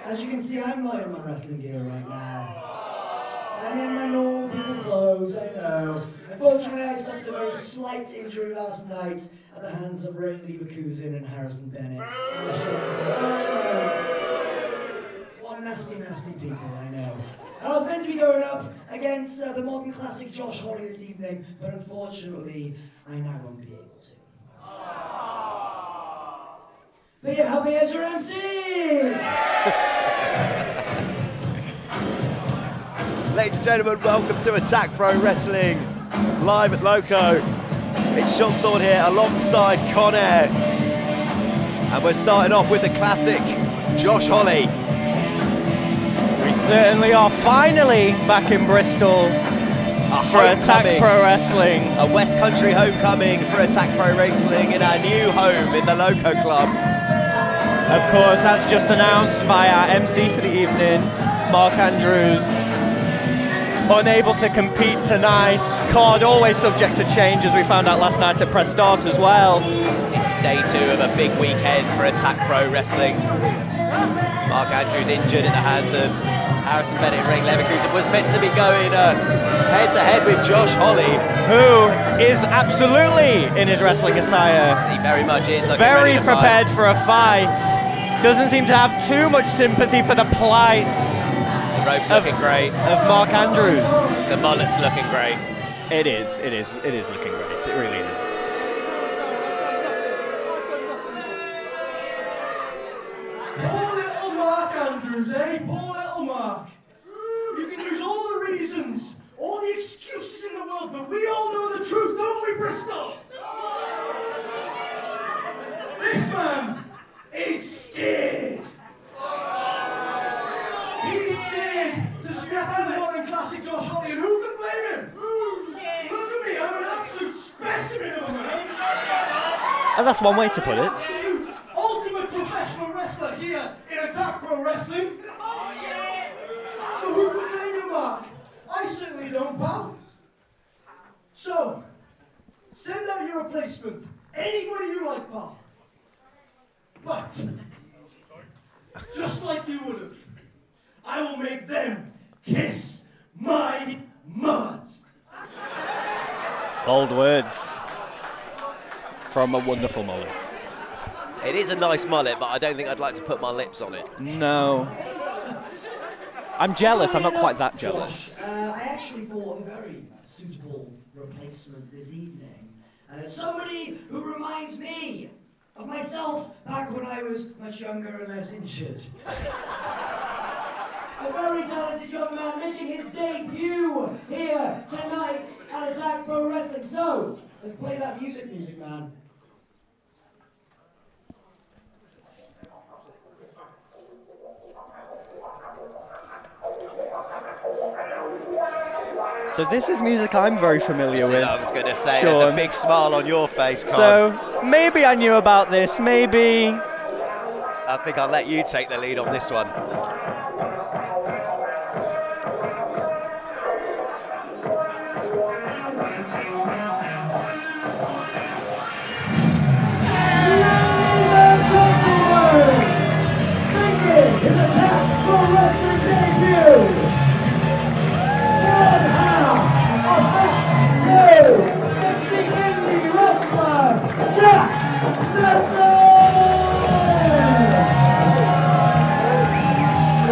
As you can see, I'm not in my wrestling gear right now. I'm in my normal people clothes, I know. Unfortunately, I suffered a very slight injury last night at the hands of Rain Leverkusen and Harrison Bennett. What nasty, nasty people, I know. I was meant to be going up against the modern classic Josh Holley this evening, but unfortunately, I now won't be able to. But you help me as your MC! Ladies and gentlemen, welcome to Attack Pro Wrestling, live at Loco. It's Sean Thorne here alongside Con Air. And we're starting off with the classic Josh Holley. We certainly are finally back in Bristol for Attack Pro Wrestling. A West Country homecoming for Attack Pro Wrestling in our new home in the Loco Club. Of course, as just announced by our MC for the evening, Mark Andrews. Unable to compete tonight. Card always subject to change, as we found out last night at Press Start as well. This is day 2 of a big weekend for Attack Pro Wrestling. Mark Andrews injured at the hands of Harrison Bennett and Ring Leverkusen, was meant to be going head-to-head with Josh Holley, who is absolutely in his wrestling attire. He very much is. Very prepared for a fight. Doesn't seem to have too much sympathy for the plight. The rope's looking great. Of Mark Andrews. The mullet's looking great. It is looking great. It really is. Poor little Mark Andrews, eh? Poor little Mark. You can use all the reasons, all the excuses in the world, but we all know the truth, don't we, Bristol? This man is scared. He's scared to step in the modern classic Josh Holley, and who can blame him? Look at me, I'm an absolute specimen of a man. And that's one way to put it. Ultimate professional wrestler here in Attack Pro Wrestling. So who can blame you, Mark? I certainly don't, pal. So, send out your replacement. Anybody you like, pal. But, just like you would have, I will make them kiss my mud. Bold words from a wonderful mullet. It is a nice mullet, but I don't think I'd like to put my lips on it. No. I'm jealous. I'm not quite that jealous. I actually thought of a very suitable replacement this evening. Somebody who reminds me of myself back when I was much younger and less injured. A very talented young man making his debut here tonight at Attack Pro Wrestling. So, let's play that music, man. So this is music I'm very familiar with. I was going to say, Sean. There's a big smile on your face, Con. So maybe I knew about this, maybe. I think I'll let you take the lead on this one.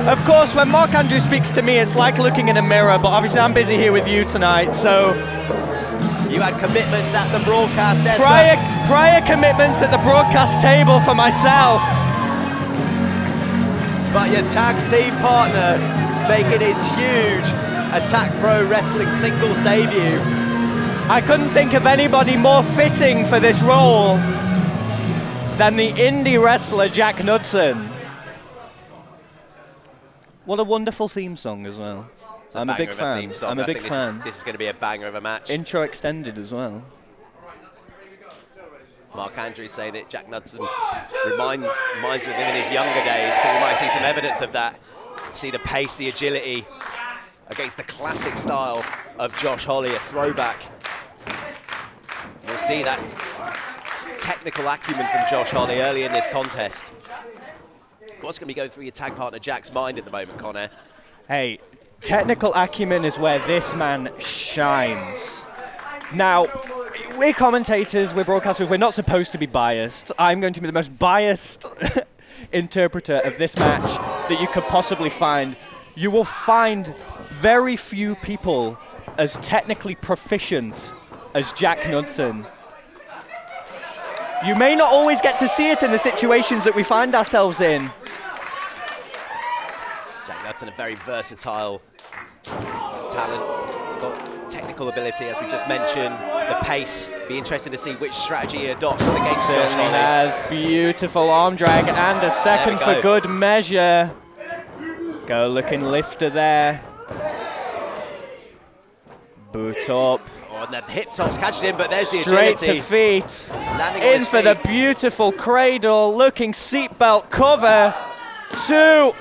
Of course, when Mark Andrews speaks to me, it's like looking in a mirror, but obviously I'm busy here with you tonight, so... You had commitments at the broadcast desk. Prior commitments at the broadcast table for myself. But your tag team partner making his huge Attack Pro Wrestling singles debut. I couldn't think of anybody more fitting for this role than the indie wrestler Jack Knudsen. What a wonderful theme song as well. I'm a big fan. I'm a big fan. This is going to be a banger of a match. Intro extended as well. Mark Andrews saying that Jack Knudsen reminds him of him in his younger days. I think we might see some evidence of that. See the pace, the agility against the classic style of Josh Holley, a throwback. We'll see that technical acumen from Josh Holley early in this contest. What's going to be going through your tag partner Jack's mind at the moment, Connor? Hey, technical acumen is where this man shines. Now, we're commentators, we're broadcasters, we're not supposed to be biased. I'm going to be the most biased interpreter of this match that you could possibly find. You will find very few people as technically proficient as Jack Knudsen. You may not always get to see it in the situations that we find ourselves in. Jack Knudsen, a very versatile talent. He's got technical ability, as we just mentioned, the pace. Be interesting to see which strategy he adopts against Josh Holley. Has beautiful arm drag and a second for good measure. Go looking lifter there. Boot up. Oh, and the hip tops catches him, but there's the agility. Straight to feet. Landing in for the beautiful cradle. Looking seatbelt cover. To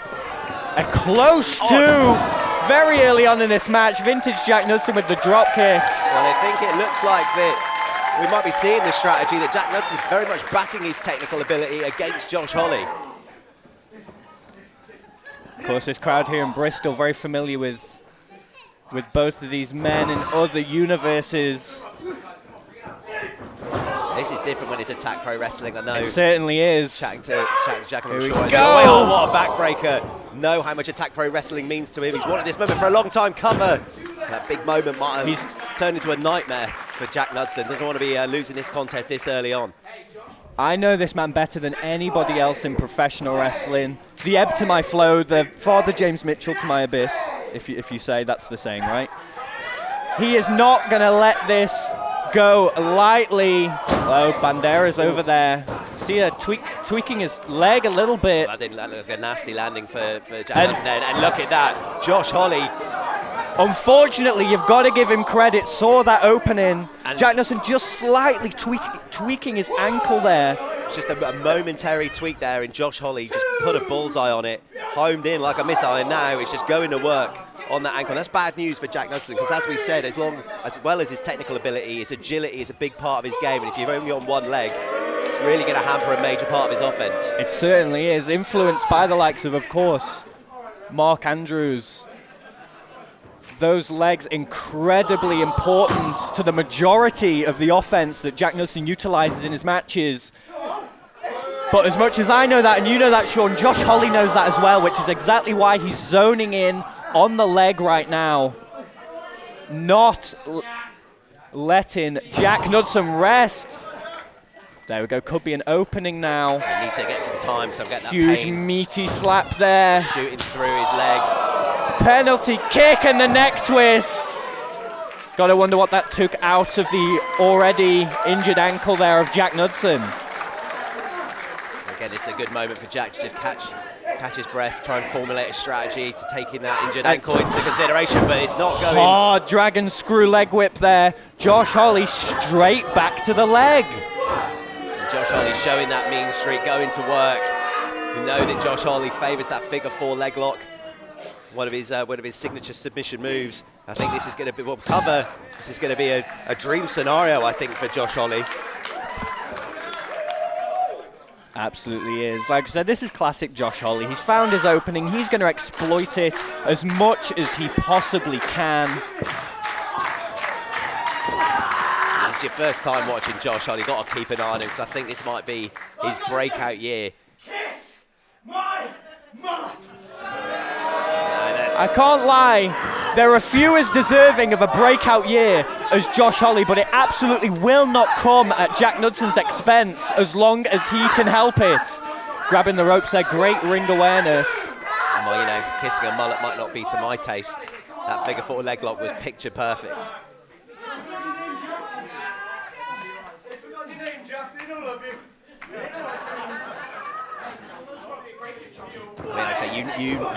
a close to. Very early on in this match, vintage Jack Knudsen with the drop kick. Well, I think it looks like that we might be seeing the strategy that Jack Knudsen's very much backing his technical ability against Josh Holley. Of course, this crowd here in Bristol very familiar with both of these men in other universes. This is different when it's Attack Pro Wrestling, I know. It certainly is. Chatting to Jack on the Here shore. we go. Oh, what a backbreaker. Know how much Attack Pro Wrestling means to him. He's wanted this moment for a long time. Cover. That big moment might have turned into a nightmare for Jack Knudsen. Doesn't want to be losing this contest this early on. I know this man better than anybody else in professional wrestling. The ebb to my flow, the Father James Mitchell to my abyss, if you say that's the saying, right? He is not going to let this go lightly. Oh, Bandera's over there. See her tweaking his leg a little bit. Well, that didn't look like a nasty landing for Jack Knudsen. And look at that. Josh Holley. Unfortunately, you've got to give him credit. Saw that opening. And Jack Knudsen just slightly tweaking his ankle there. It's just a momentary tweak there, and Josh Holley just put a bullseye on it, homed in like a missile, and now it's just going to work on that ankle. That's bad news for Jack Knudsen, because as we said, as well as his technical ability, his agility is a big part of his game, and if you're only on one leg, it's really going to hamper a major part of his offense. It certainly is, influenced by the likes of course, Mark Andrews. Those legs incredibly important to the majority of the offense that Jack Knudsen utilizes in his matches. But as much as I know that, and you know that, Sean, Josh Holley knows that as well, which is exactly why he's zoning in on the leg right now. Not letting Jack Knudsen rest. There we go, could be an opening now. He needs to get some time, so I'm getting that huge pain. Meaty slap there. Shooting through his leg. Penalty kick and the neck twist. Gotta wonder what that took out of the already injured ankle there of Jack Knudsen. Again, it's a good moment for Jack to just catch his breath, try and formulate a strategy to taking that injured ankle into consideration, but it's not going. Hard dragon screw leg whip there. Josh Holley straight back to the leg. And Josh Holley showing that mean streak, going to work. We know that Josh Holley favours that figure four leg lock. One of his signature submission moves. I think this is going to be cover. This is going to be a dream scenario, I think, for Josh Holley. Absolutely is. Like I said, this is classic Josh Holley. He's found his opening. He's going to exploit it as much as he possibly can. It's your first time watching Josh Holley. You've got to keep an eye on him, because I think this might be his breakout year. Kiss my mullet. I can't lie, there are few as deserving of a breakout year as Josh Holley, but it absolutely will not come at Jack Knudsen's expense as long as he can help it. Grabbing the ropes there, great ring awareness. Well, you know, kissing a mullet might not be to my tastes. That figure four leg lock was picture perfect. I mean, I say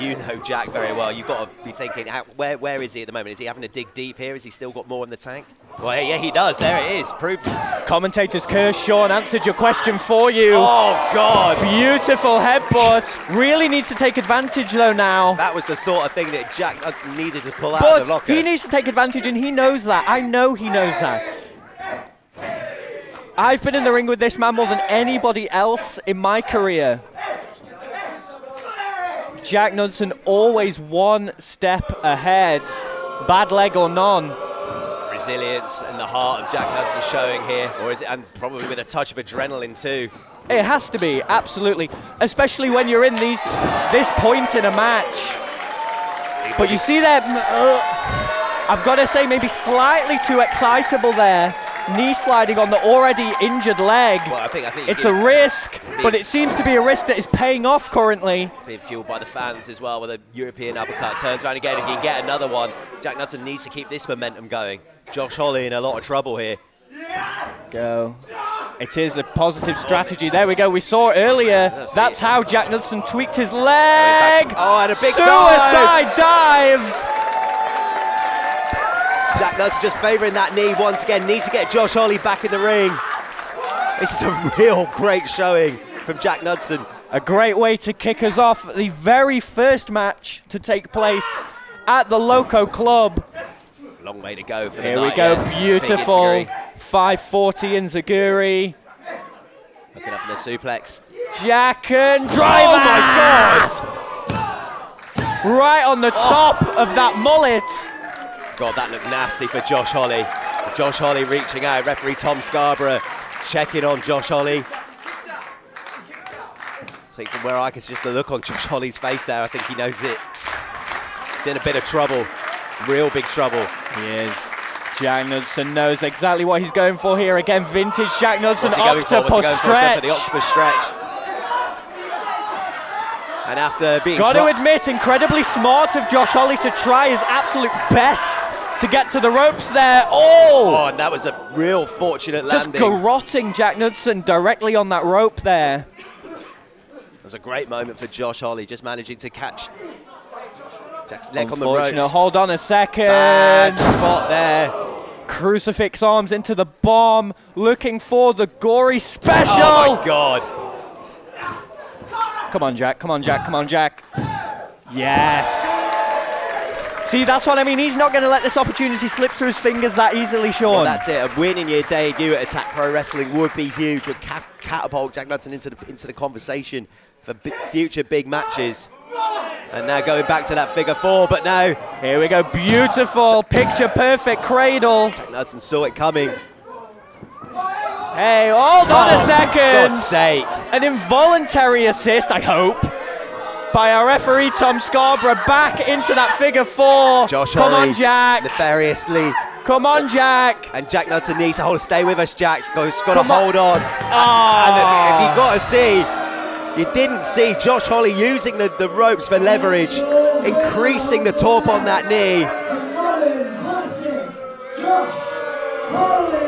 you know Jack very well. You've got to be thinking, where is he at the moment? Is he having to dig deep here? Has he still got more in the tank? Well, yeah, he does. There it is. Proof. Commentators Kerr, Sean answered your question for you. Oh, God. Beautiful headbutt. Really needs to take advantage, though, now. That was the sort of thing that Jack Hudson needed to pull out But of the locker. he needs to take advantage, and he knows that. I know he knows that. I've been in the ring with this man more than anybody else in my career. Jack Knudsen always one step ahead, bad leg or none. Resilience and the heart of Jack Knudsen showing here, or is it, and probably with a touch of adrenaline too. It has to be, absolutely, especially when you're in this point in a match. But you see that, I've got to say, maybe slightly too excitable there. Knee sliding on the already injured leg. Well, I think it's a risk, but it seems to be a risk that is paying off currently. Being fueled by the fans as well with a European uppercut. Turns around again and he can get another one. Jack Knudsen needs to keep this momentum going. Josh Holley in a lot of trouble here. Go. It is a positive strategy. There we go. We saw it earlier. That's how Jack Knudsen tweaked his leg. Oh, and a big suicide dive. Jack Knudsen just favouring that knee once again. Needs to get Josh Holley back in the ring. This is a real great showing from Jack Knudsen. A great way to kick us off the very first match to take place at the Loco Club. Long way to go for the Here night. we go, Yeah. beautiful 540 in Zaguri. Looking up for the suplex. Jack and drive. Oh my God! Right on the top of that mullet. God, that looked nasty for Josh Holley. Josh Holley reaching out. Referee Tom Scarborough checking on Josh Holley. I think from where I can see just the look on Josh Holley's face there, I think he knows it. He's in a bit of trouble. Real big trouble. He is. Jack Knudsen knows exactly what he's going for here. Again, vintage Jack Knudsen octopus stretch. The octopus stretch. And after being got dropped, to admit, incredibly smart of Josh Holley to try his absolute best to get to the ropes there. Oh, and that was a real fortunate landing. Just garrotting Jack Knudsen directly on that rope there. It was a great moment for Josh Holley, just managing to catch Jack's neck on the ropes. Hold on a second. Bad spot there. Crucifix arms into the bomb, looking for the gory special. Oh my God. Come on, Jack. Come on, Jack. Come on, Jack. Yes. See, that's what I mean. He's not going to let this opportunity slip through his fingers that easily, Sean. Well, that's it. A win in your debut at Attack Pro Wrestling would be huge. Would catapult Jack Knudsen into the conversation for future big matches. And now going back to that figure four, but now here we go. Beautiful, picture perfect cradle. Jack Knudsen saw it coming. Hey, hold on a second. For God's sake. An involuntary assist, I hope, by our referee Tom Scarborough back into that figure four. Josh Come Holley, on, Jack. nefariously. Come on, Jack. And Jack Knudsen needs to hold. Stay with us, Jack. He's got to hold on. Oh. And if you've got to see, you didn't see Josh Holley using the ropes for leverage, increasing the torp on that knee. Josh Holley.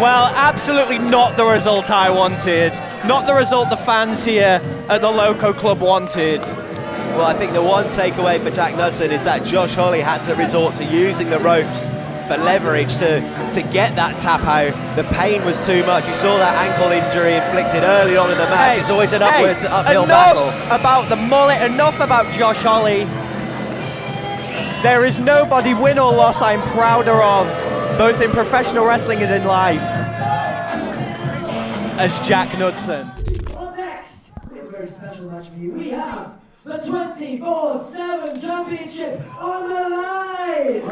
Well, absolutely not the result I wanted. Not the result the fans here at the Loco Club wanted. Well, I think the one takeaway for Jack Knudsen is that Josh Holley had to resort to using the ropes for leverage to get that tap out. The pain was too much. You saw that ankle injury inflicted early on in the match. It's always an uphill battle. Enough about the mullet, enough about Josh Holley. There is nobody, win or loss, I'm prouder of, both in professional wrestling and in life, as Jack Knudsen. Up next, we have a very special match for you. We have the 24/7 Championship on the line.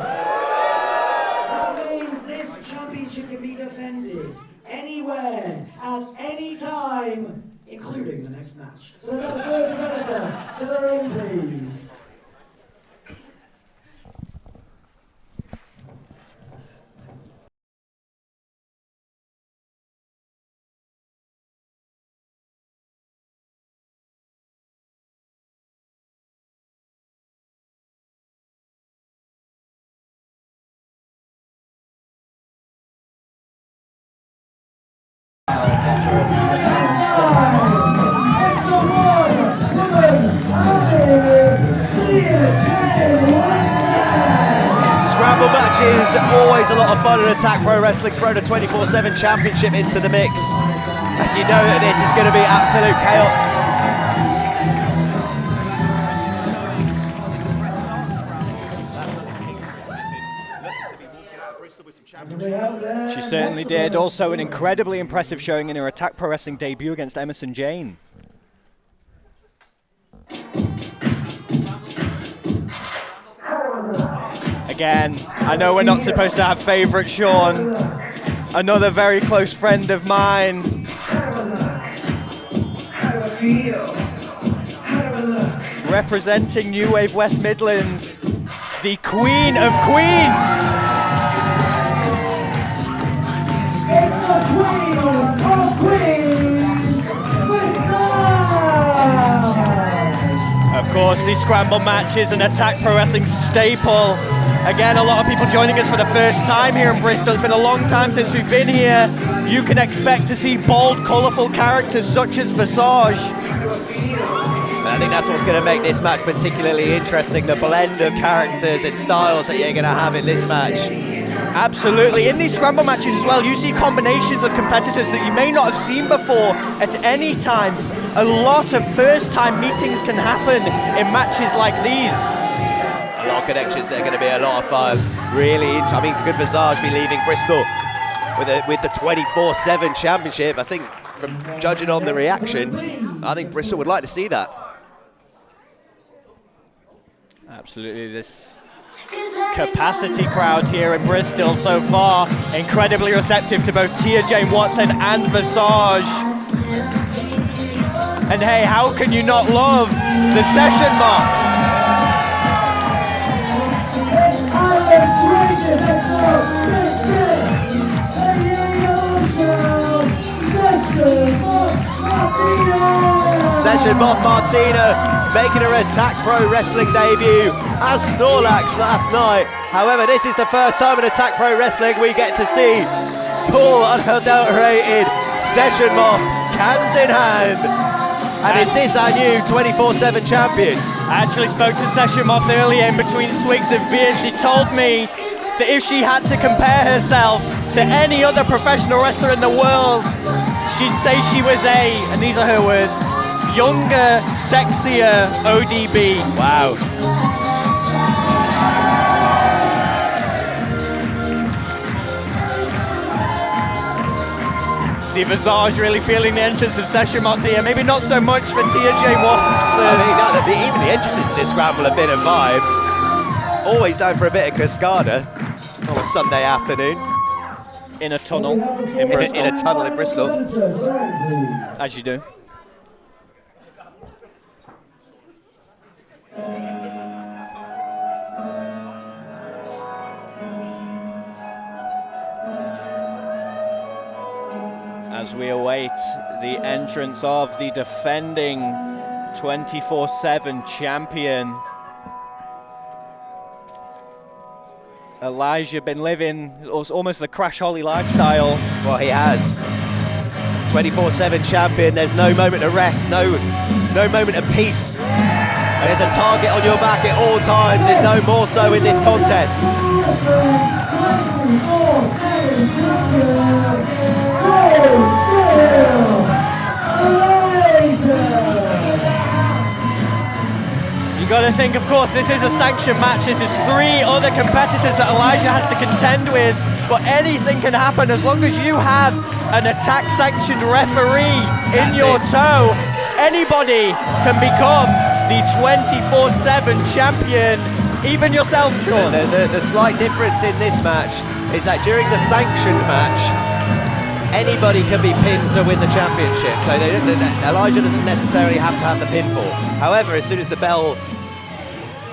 That means this championship can be defended anywhere, at any time, including the next match. So let's have the first competitor to the ring, please. Extra one. scramble matches, always a lot of fun in Attack Pro Wrestling. Throw the 24/7 championship into the mix. And you know that this is going to be absolute chaos. She certainly did. Also an incredibly impressive showing in her Attack Pro Wrestling debut against Emerson Jane. Again, I know we're not supposed to have favourite Sean. Another very close friend of mine. Representing New Wave West Midlands, the Queen of Queens. It's the Queen of Queens with Of course, the scramble match is an Attack Pro Wrestling staple. Again, a lot of people joining us for the first time here in Bristol. It's been a long time since we've been here. You can expect to see bold, colourful characters such as Visage. I think that's what's going to make this match particularly interesting, the blend of characters and styles that you're going to have in this match. Absolutely. In these scramble matches as well, you see combinations of competitors that you may not have seen before at any time. A lot of first-time meetings can happen in matches like these. A lot of connections that are going to be a lot of fun. Really, I mean, could Visage be leaving Bristol with the 24/7 championship? I think, from judging on the reaction, I think Bristol would like to see that. Absolutely. This capacity crowd here in Bristol so far, incredibly receptive to both Tia Jane Watson and Visage. And hey, how can you not love the Session Moth? Session Moth Martina making her Attack Pro Wrestling debut as Snorlax last night. However, this is the first time in Attack Pro Wrestling we get to see full unadulterated Session Moth cans in hand. And is this our new 24/7 champion? I actually spoke to Session Moth earlier in between swigs of beer. She told me that if she had to compare herself to any other professional wrestler in the world, she'd say she was and these are her words, younger, sexier ODB. Wow. See Visage really feeling the entrance of Session Moth here. Maybe not so much for Tia J. Watson. I mean, even the entrances to this scramble a bit of vibe. Always down for a bit of Cascada on a Sunday afternoon. In a tunnel in Bristol. In a tunnel in Bristol. As you do. As we await the entrance of the defending 24/7 champion. Elijah been living almost the Crash Holly lifestyle. Well, he has. 24/7 champion, there's no moment of rest, no moment of peace. There's a target on your back at all times, and no more so in this contest. You got to think, of course, this is a sanctioned match. This is 3 other competitors that Elijah has to contend with, but anything can happen as long as you have an Attack sanctioned referee in your toe. Anybody can become the 24/7 champion, even yourself, Sean. The slight difference in this match is that during the sanctioned match, anybody can be pinned to win the championship. So Elijah doesn't necessarily have to have the pinfall. However, as soon as the bell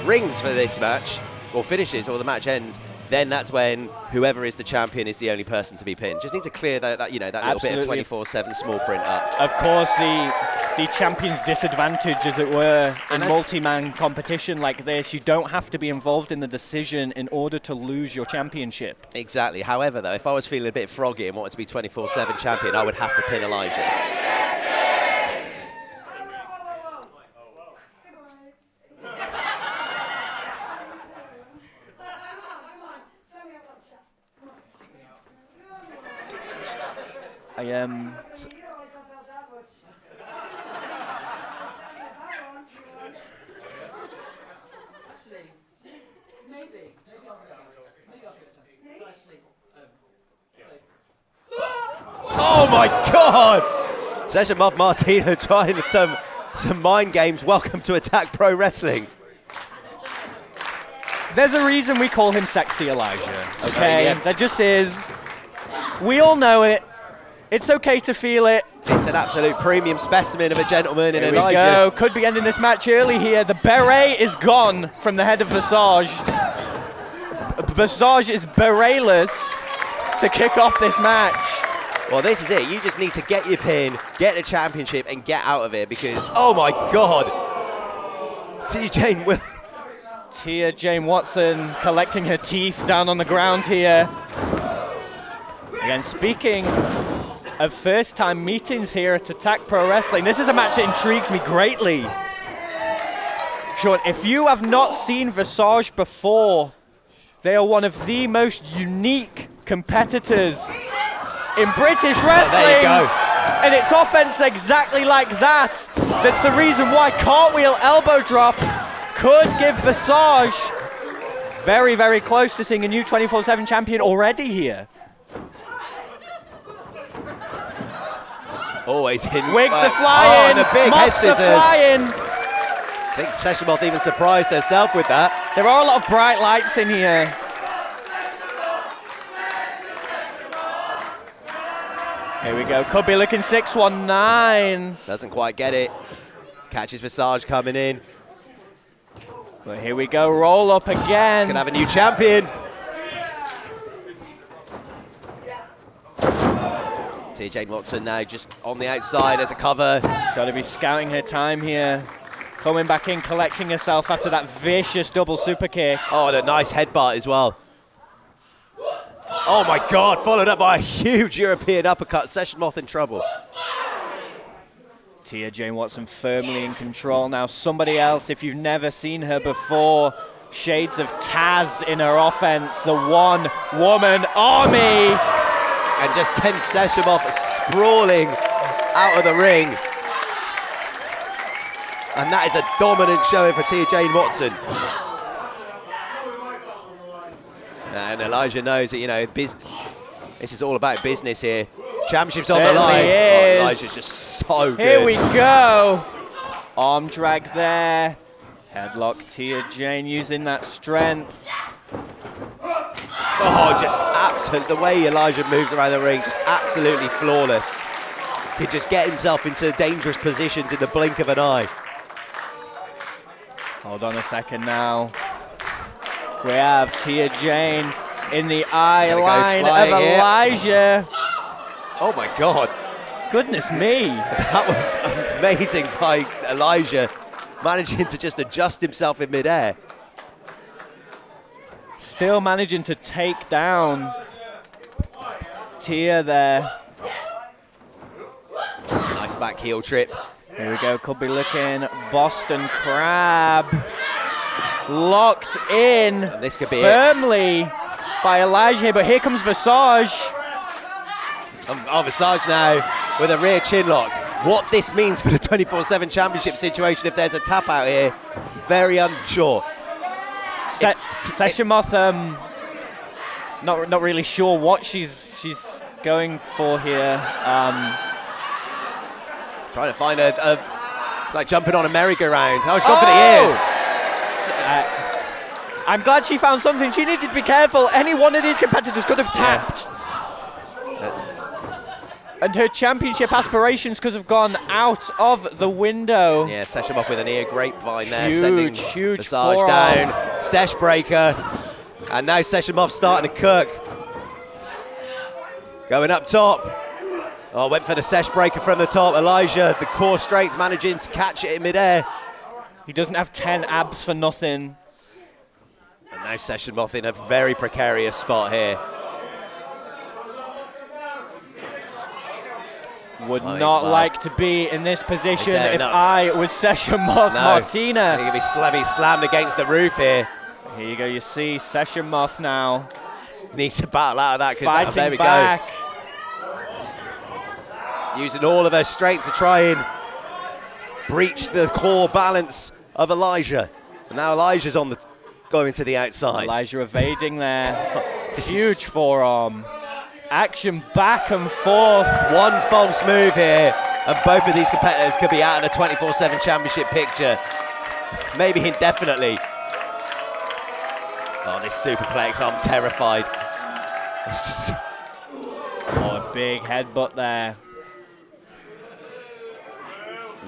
rings for this match, or finishes, or the match ends, then that's when whoever is the champion is the only person to be pinned. Just need to clear that little bit of 24/7 small print up. Of course, the champion's disadvantage, as it were, in multi-man competition like this, you don't have to be involved in the decision in order to lose your championship. Exactly. However, though, if I was feeling a bit froggy and wanted to be 24/7 champion, I would have to pin Elijah. I am. Oh my God! Session Moth Martina trying some mind games. Welcome to Attack Pro Wrestling. There's a reason we call him Sexy Elijah, okay? Yeah. There just is. We all know it. It's okay to feel it. It's an absolute premium specimen of a gentleman in Here we Elijah. go. Could be ending this match early here. The beret is gone from the head of Visage. Visage is beretless to kick off this match. Well, this is it. You just need to get your pin, get the championship, and get out of here because, oh my God, Tia Jane Watson collecting her teeth down on the ground here. Again, speaking of first-time meetings here at Attack Pro Wrestling, this is a match that intrigues me greatly. Sean, if you have not seen Visage before, they are one of the most unique competitors in British wrestling. There you go. And it's offense exactly like that. That's the reason why cartwheel elbow drop could give Visage very, very close to seeing a new 24/7 champion already here. Always hidden. Wigs are flying. Oh, and the big head Moths are scissors. flying. I think Session Moth even surprised herself with that. There are a lot of bright lights in here. Here we go. Could be looking 619. Doesn't quite get it. Catches Visage coming in. But here we go. Roll up again. Can have a new champion. Tia Jane Watson now just on the outside as a cover. Got to be scouting her time here. Coming back in, collecting herself after that vicious double super kick. Oh, and a nice headbutt as well. Oh my God, followed up by a huge European uppercut. Session Moth in trouble. Tia Jane Watson firmly in control now. Somebody else, if you've never seen her before, shades of Taz in her offense. The one-woman army. And just sends Session Moth sprawling out of the ring. And that is a dominant showing for Tia Jane Watson. And Elijah knows that, you know, this is all about business here. Championship's on the line. Is. Oh, Elijah's just so good. Here we go. Arm drag there. Headlock Tia Jane using that strength. Oh, just absolute. The way Elijah moves around the ring, just absolutely flawless. He could just get himself into dangerous positions in the blink of an eye. Hold on a second now. We have Tia Jane in the eye line of Elijah. Oh my God. Goodness me. That was amazing by Elijah, managing to just adjust himself in midair. Still managing to take down Tia there. Nice back heel trip. Here we go, could be looking Boston Crab. Locked in And this could be firmly by Elijah, but here comes Visage. Oh, Visage now with a rear chin lock. What this means for the 24/7 championship situation if there's a tap out here, very unsure. Session Moth, not really sure what she's going for here. Trying to find it's like jumping on a merry-go-round. Oh, she's gone for the ears. I'm glad she found something. She needed to be careful. Any one of these competitors could have tapped. And her championship aspirations could have gone out of the window. Yeah, Session Moth with an ear grapevine there, Huge, sending huge Visage forearm. down. Sesh breaker. And now Session Moth starting to cook. Going up top. Oh, went for the Sesh breaker from the top. Elijah, the core strength, managing to catch it in midair. He doesn't have 10 abs for nothing. And now Session Moth in a very precarious spot here. Would not like to be in this position if no. I was Session Moth Martina. He's going to be slammed against the roof here. Here you go, you see Session Moth now. Needs to battle out of that because Fighting there we back. go. using all of her strength to try and breach the core balance of Elijah. And now Elijah's going to the outside. Elijah evading there. Huge forearm. Action back and forth. One false move here, and both of these competitors could be out of the 24/7 championship picture. Maybe indefinitely. Oh, this superplex, I'm terrified. It's just... Oh, a big headbutt there.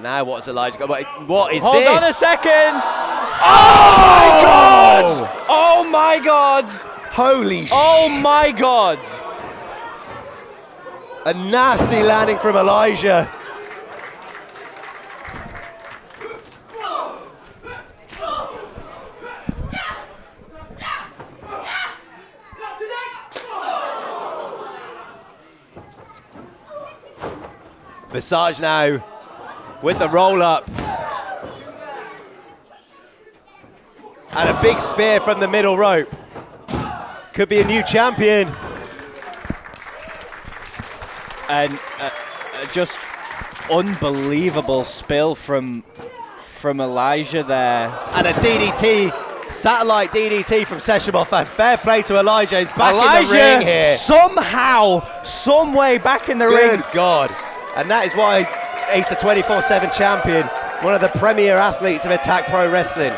Now what's Elijah got? What is Hold this? on a second. Oh, my God! Oh my God! Holy shit. Oh my God! A nasty landing from Elijah. Visage now with the roll up. And a big spear from the middle rope. Could be a new champion. And just unbelievable spill from Elijah there. And a DDT, satellite DDT from Seshimov, and fair play to Elijah. He's back in the ring here. Somehow, some way back in the ring. Good God. And that is why he's the 24/7 champion, one of the premier athletes of Attack Pro Wrestling.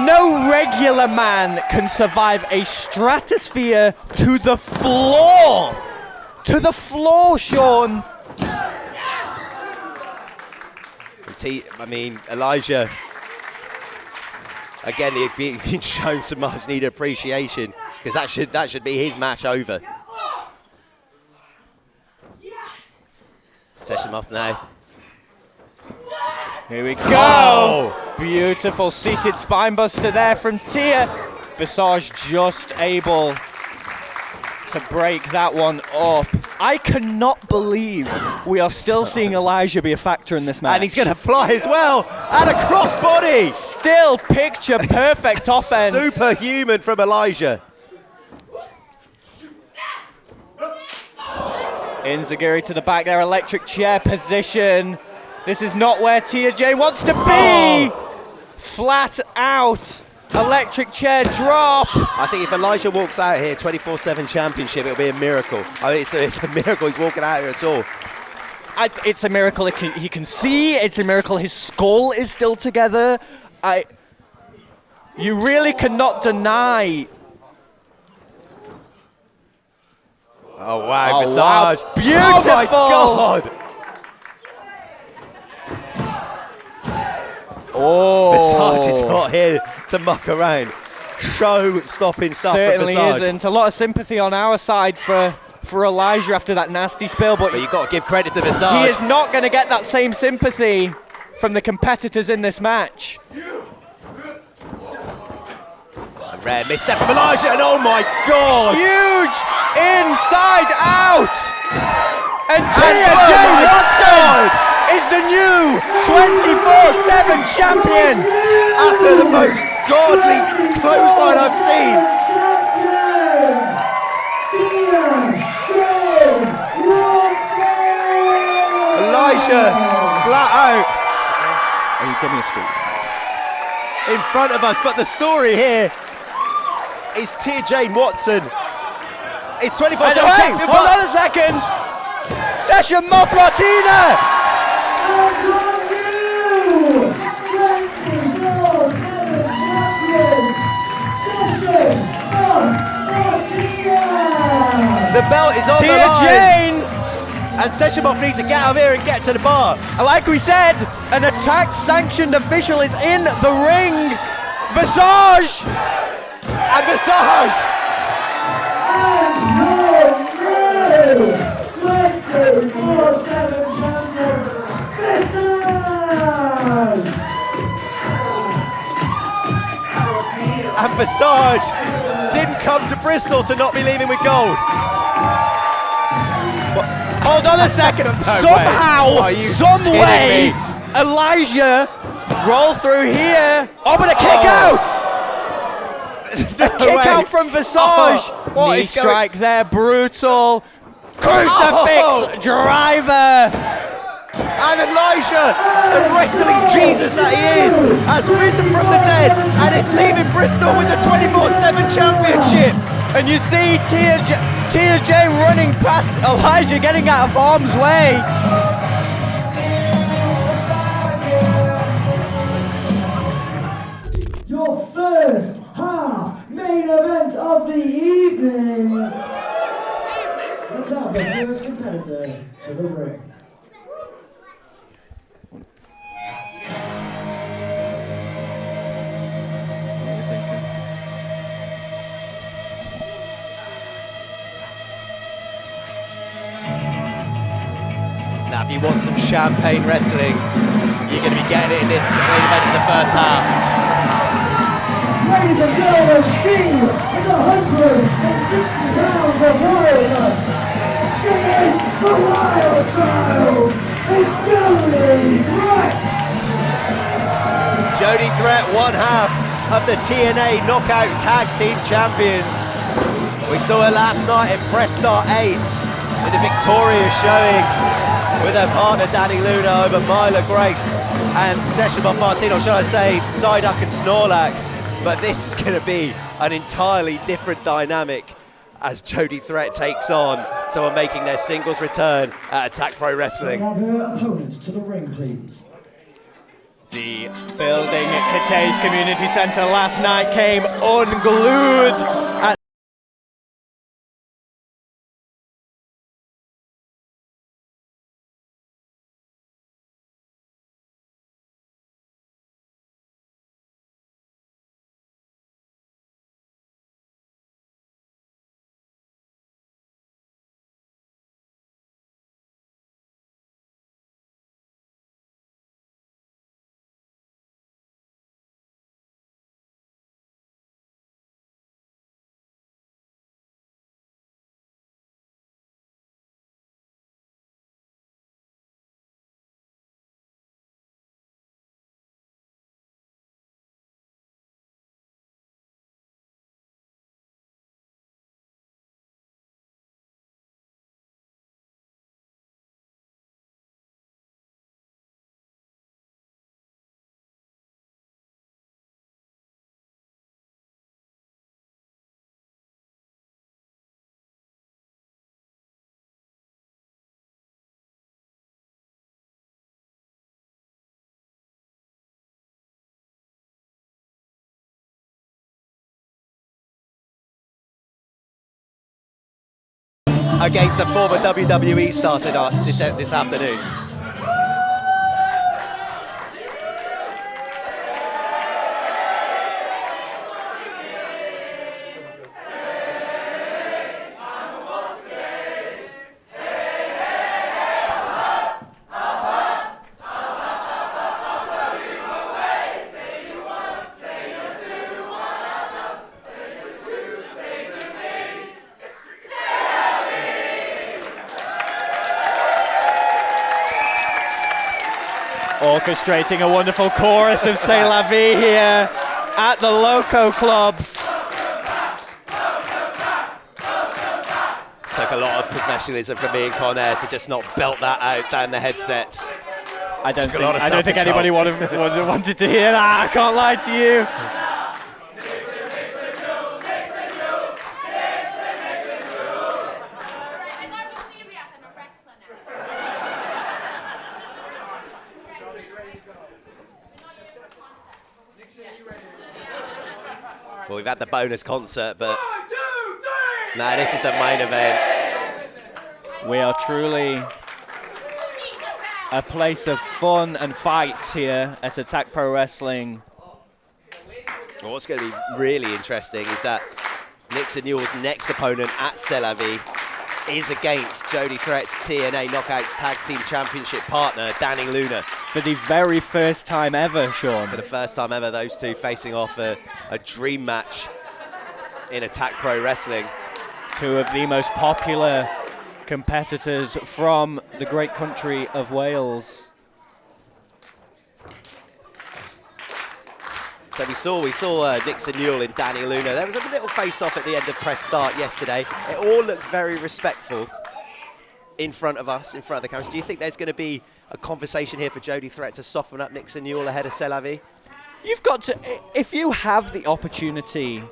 No regular man can survive a stratosphere to the floor. To the floor, Sean. I mean, Elijah, again, he's been shown some much needed appreciation, because that should be his match over. Session off now. Here we go. Oh. Beautiful seated spinebuster there from Tia. Visage just able to break that one up. I cannot believe we are still seeing Elijah be a factor in this match. And he's going to fly as well. And a crossbody. Still picture perfect offense. Superhuman from Elijah. Inzaguri to the back there, electric chair position. This is not where Tia J wants to be. Flat out, electric chair drop. I think if Elijah walks out here, 24/7 championship, it'll be a miracle. I mean, it's a miracle he's walking out here at all. It's a miracle he can see. It's a miracle his skull is still together. You really cannot deny. Oh, wow, Oh, Visage. wow. Beautiful. Oh, my God. Oh. Visage is not here to muck around. Show-stopping stuff from Certainly Visage. isn't. A lot of sympathy on our side for Elijah after that nasty spill, but you've got to give credit to Visage. He is not going to get that same sympathy from the competitors in this match. A rare misstep from Elijah, and oh my God! Huge inside out! And Tia oh J my Watson is the new 24/7 champion! After the most godly clothesline I've seen. Elijah, flat out. Oh, you give me a scoop. In front of us, but the story here is Tia Jane Watson. It's 24/7 champion. Hold on a second. Session Moth Martina. The belt is on the Tia line. Jane. And Seshimov needs to get out of here and get to the bar. Like we said, an Attack sanctioned official is in the ring. Visage. And Visage. And Visage didn't come to Bristol to not be leaving with gold. Hold on a second. Somehow, some way, Elijah rolls through here. Oh, but a kick out. A kick out from Visage. Knee strike there, brutal. Crucifix driver. And Elijah, the wrestling Jesus that he is, has risen from the dead and is leaving Bristol with the 24/7 championship. And you see TJ running past Elijah, getting out of harm's way. Your first half main event of the evening. Let's have the first competitor to the ring. Now, if you want some champagne wrestling, you're going to be getting it in this main event in the first half. Ladies and gentlemen, she is 160 pounds of wildness. She is the Wild Child. It's Jody Threat. Jody Threat, one half of the TNA Knockout Tag Team Champions. We saw her last night at Press Start 8 in the victorious showing with her partner Danny Luna over Myla Grace and Session Bob Martino, should I say, Psyduck and Snorlax. But this is going to be an entirely different dynamic as Jody Threat takes on someone making their singles return at Attack Pro Wrestling. Have her opponents to the ring, please. The building at Catay's Community Centre last night came unglued at against a former WWE star this afternoon. orchestrating a wonderful chorus of C'est La Vie here at the Loco Club. Took a lot of professionalism from me and Conair to just not belt that out down the headsets. I don't think anybody wanted to hear that. I can't lie to you. Well, we've had the bonus concert, but nah, this is the main event. We are truly a place of fun and fights here at Attack Pro Wrestling. Well, what's going to be really interesting is that Nixon Newell's next opponent at C'est La Vie is against Jody Threat's TNA Knockouts Tag Team Championship partner, Danny Luna. For the very first time ever, Sean. For the first time ever, those two facing off a dream match in Attack Pro Wrestling. Two of the most popular competitors from the great country of Wales. So we saw Nixon Newell and Danny Luna. There was a little face-off at the end of press start yesterday. It all looked very respectful. in front of us, in front of the cameras. Do you think there's going to be a conversation here for Jody Threat to soften up Nixon Newell ahead of C'est La Vie? You've got to, if you have the opportunity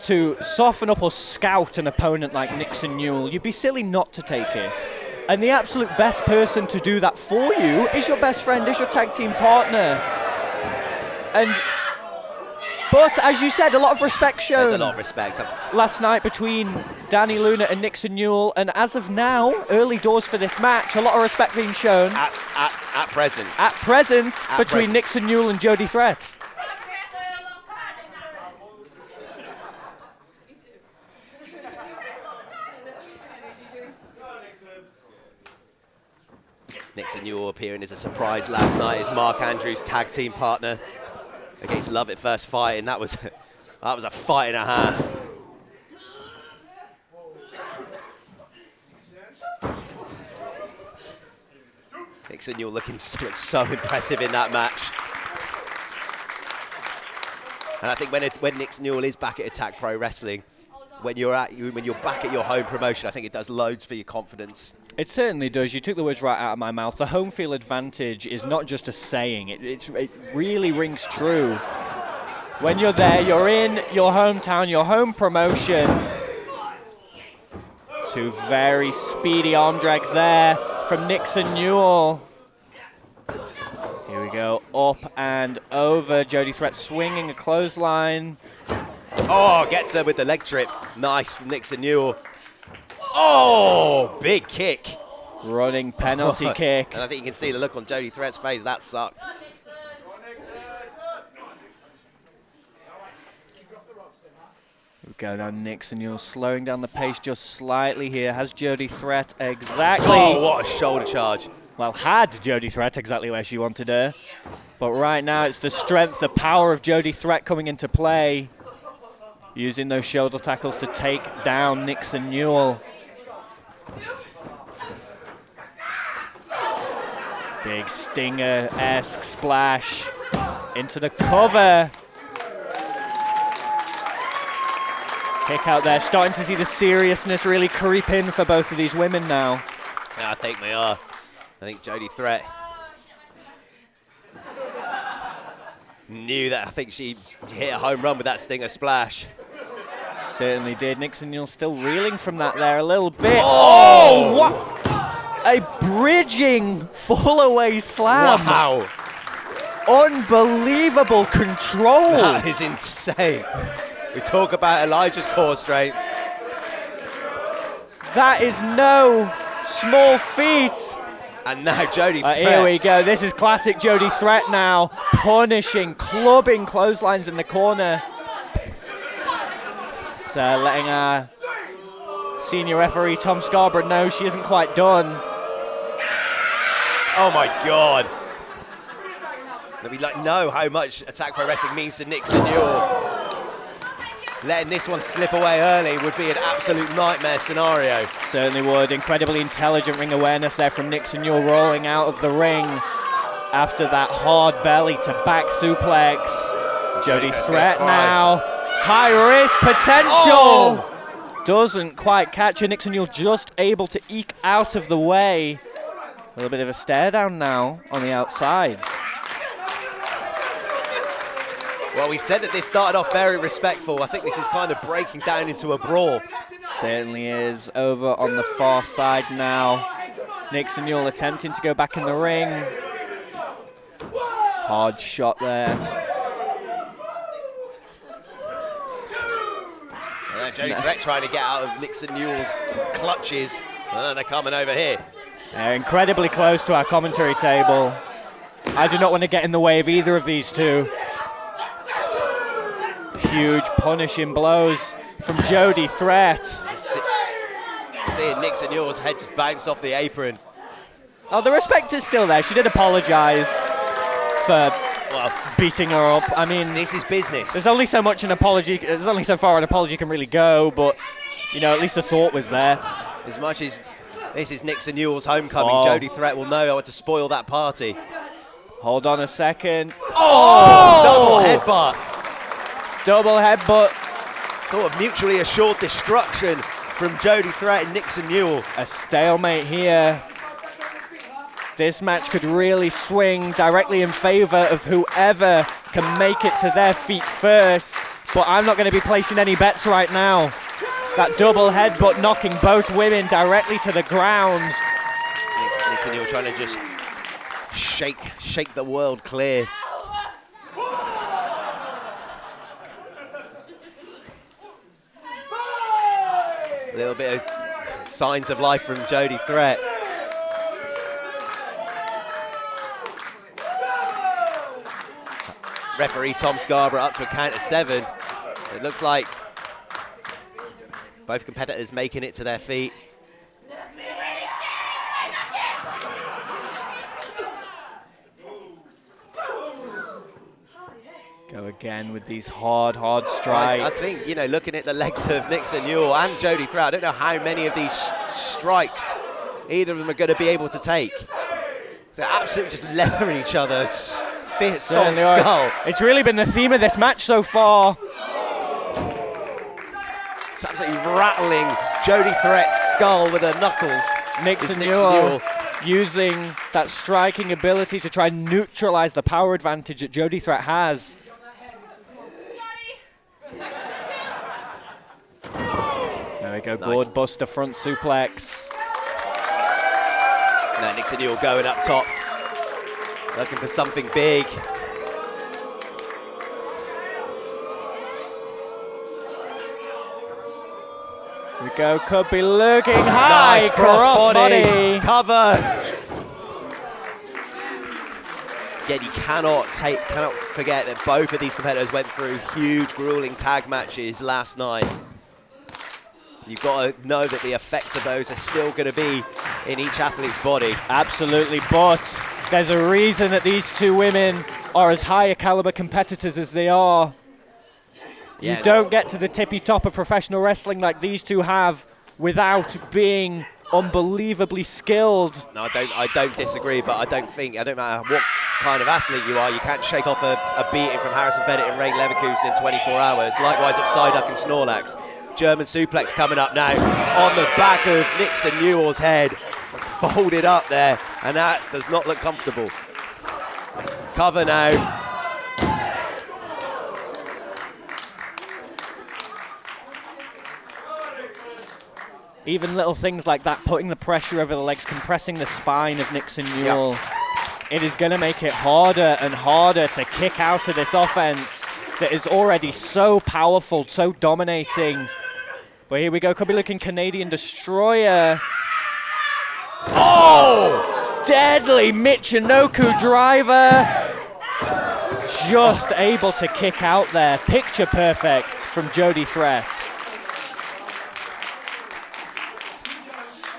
to soften up or scout an opponent like Nixon Newell, you'd be silly not to take it. And the absolute best person to do that for you is your best friend, is your tag team partner. But as you said, a lot of respect shown. There's a lot of respect. Last night between Danny Luna and Nixon Newell, and as of now, early doors for this match, a lot of respect being shown. At present. At present, between present. Nixon Newell and Jody Threat. Nixon Newell appearing as a surprise last night as Mark Andrews' tag team partner against Love at First Fight, and that was a fight and a half. Nixon Newell looking so impressive in that match. And I think when Nixon Newell is back at Attack Pro Wrestling, when you're back at your home promotion, I think it does loads for your confidence. It certainly does. You took the words right out of my mouth. The home field advantage is not just a saying. It really rings true. When you're there, you're in your hometown, your home promotion. Two very speedy arm drags there from Nixon Newell. Here we go, up and over. Jody Threat swinging a clothesline. Oh, gets her with the leg trip. Nice from Nixon Newell. Oh, big kick. Running penalty kick. And I think you can see the look on Jody Threat's face. That sucked. We go now, Nixon Newell slowing down the pace just slightly here. Has Jody Threat exactly... Oh, what a shoulder charge. Well, had Jody Threat exactly where she wanted her. But right now it's the strength, the power of Jody Threat coming into play. Using those shoulder tackles to take down Nixon Newell. Big Stinger-esque splash into the cover. Kick out there, starting to see the seriousness really creep in for both of these women now. Yeah, I think they are. I think Jody Threat knew that. I think she hit a home run with that Stinger splash. Certainly did. Nixon Newell still reeling from that there a little bit. Oh! What? A bridging fall-away slam. Wow. Unbelievable control. That is insane. We talk about Elijah's core strength. That is no small feat. And now Jody Threat. Here we go. This is classic Jody Threat now. Punishing, clubbing clotheslines in the corner. So letting our senior referee Tom Scarborough know she isn't quite done. Oh my God. We know how much Attack Pro Wrestling means to Nixon Newell. Letting this one slip away early would be an absolute nightmare scenario. Certainly would. Incredibly intelligent ring awareness there from Nixon Newell, rolling out of the ring after that hard belly to back suplex. Jody Threat now. High risk potential. Oh! Doesn't quite catch her. Nixon Newell just able to eke out of the way. A little bit of a stare down now on the outside. Well, we said that this started off very respectful. I think this is kind of breaking down into a brawl. Certainly is. Over on the far side now. Nixon Newell attempting to go back in the ring. Hard shot there. Jody Threat trying to get out of Nixon Newell's clutches. And then they're coming over here. They're incredibly close to our commentary table. I do not want to get in the way of either of these two. Huge punishing blows from Jody Threat. Seeing Nixon Newell's head just bounce off the apron. Oh, the respect is still there. She did apologise for beating her up. I mean, this is business. There's only so much an apology. There's only so far an apology can really go. But you know, at least the thought was there. As much as this is Nixon Newell's homecoming, Jody Threat will know how to spoil that party. Hold on a second. Oh! Double headbutt. Double headbutt. Sort of mutually assured destruction from Jody Threat and Nixon Newell. A stalemate here. This match could really swing directly in favor of whoever can make it to their feet first, but I'm not going to be placing any bets right now. That double headbutt knocking both women directly to the ground. Nixon Newell trying to just shake the world clear. A little bit of signs of life from Jody Threat. Referee Tom Scarborough up to a count of 7. It looks like both competitors making it to their feet. Go again with these hard strikes. I think, you know, looking at the legs of Nixon Newell and Jody Threat, I don't know how many of these strikes either of them are going to be able to take. They're absolutely just leathering each other, fist on skull. It's really been the theme of this match so far. It's absolutely rattling Jody Threat's skull with her knuckles. Nixon Newell using that striking ability to try and neutralize the power advantage that Jody Threat has. There we go, nice. Board buster front suplex. Now Nixon Newell going up top, looking for something big. Here we go, could be looking high, nice cross body. Cover. Again, you cannot forget that both of these competitors went through huge, grueling tag matches last night. You've got to know that the effects of those are still going to be in each athlete's body. Absolutely, but there's a reason that these two women are as high a caliber competitors as they are. Yeah, you don't get to the tippy top of professional wrestling like these two have without being unbelievably skilled. No, I don't disagree, but I don't matter what kind of athlete you are, you can't shake off a beating from Harrison Bennett and Ray Leverkusen in 24 hours. Likewise of Psyduck and Snorlax. German suplex coming up now on the back of Nixon Newell's head. Folded up there, and that does not look comfortable. Cover now. Even little things like that, putting the pressure over the legs, compressing the spine of Nixon Newell. Yep. It is going to make it harder and harder to kick out of this offense that is already so powerful, so dominating. But here we go, could be looking Canadian Destroyer. Oh! Deadly Michinoku driver. Just able to kick out there. Picture perfect from Jody Threat.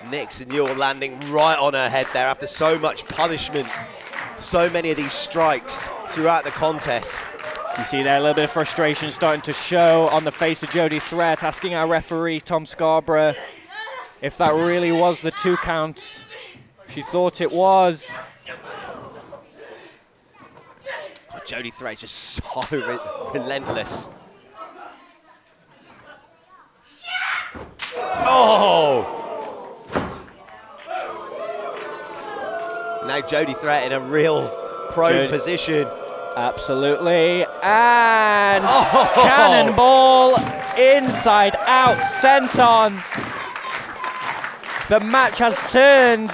Nixon Newell landing right on her head there after so much punishment. So many of these strikes throughout the contest. You see there a little bit of frustration starting to show on the face of Jody Threat, asking our referee, Tom Scarborough, if that really was the 2 count she thought it was. Oh, Jody Threat just so relentless. Oh! Now Jody Threat in a real prone position. Absolutely, and cannonball inside out senton. The match has turned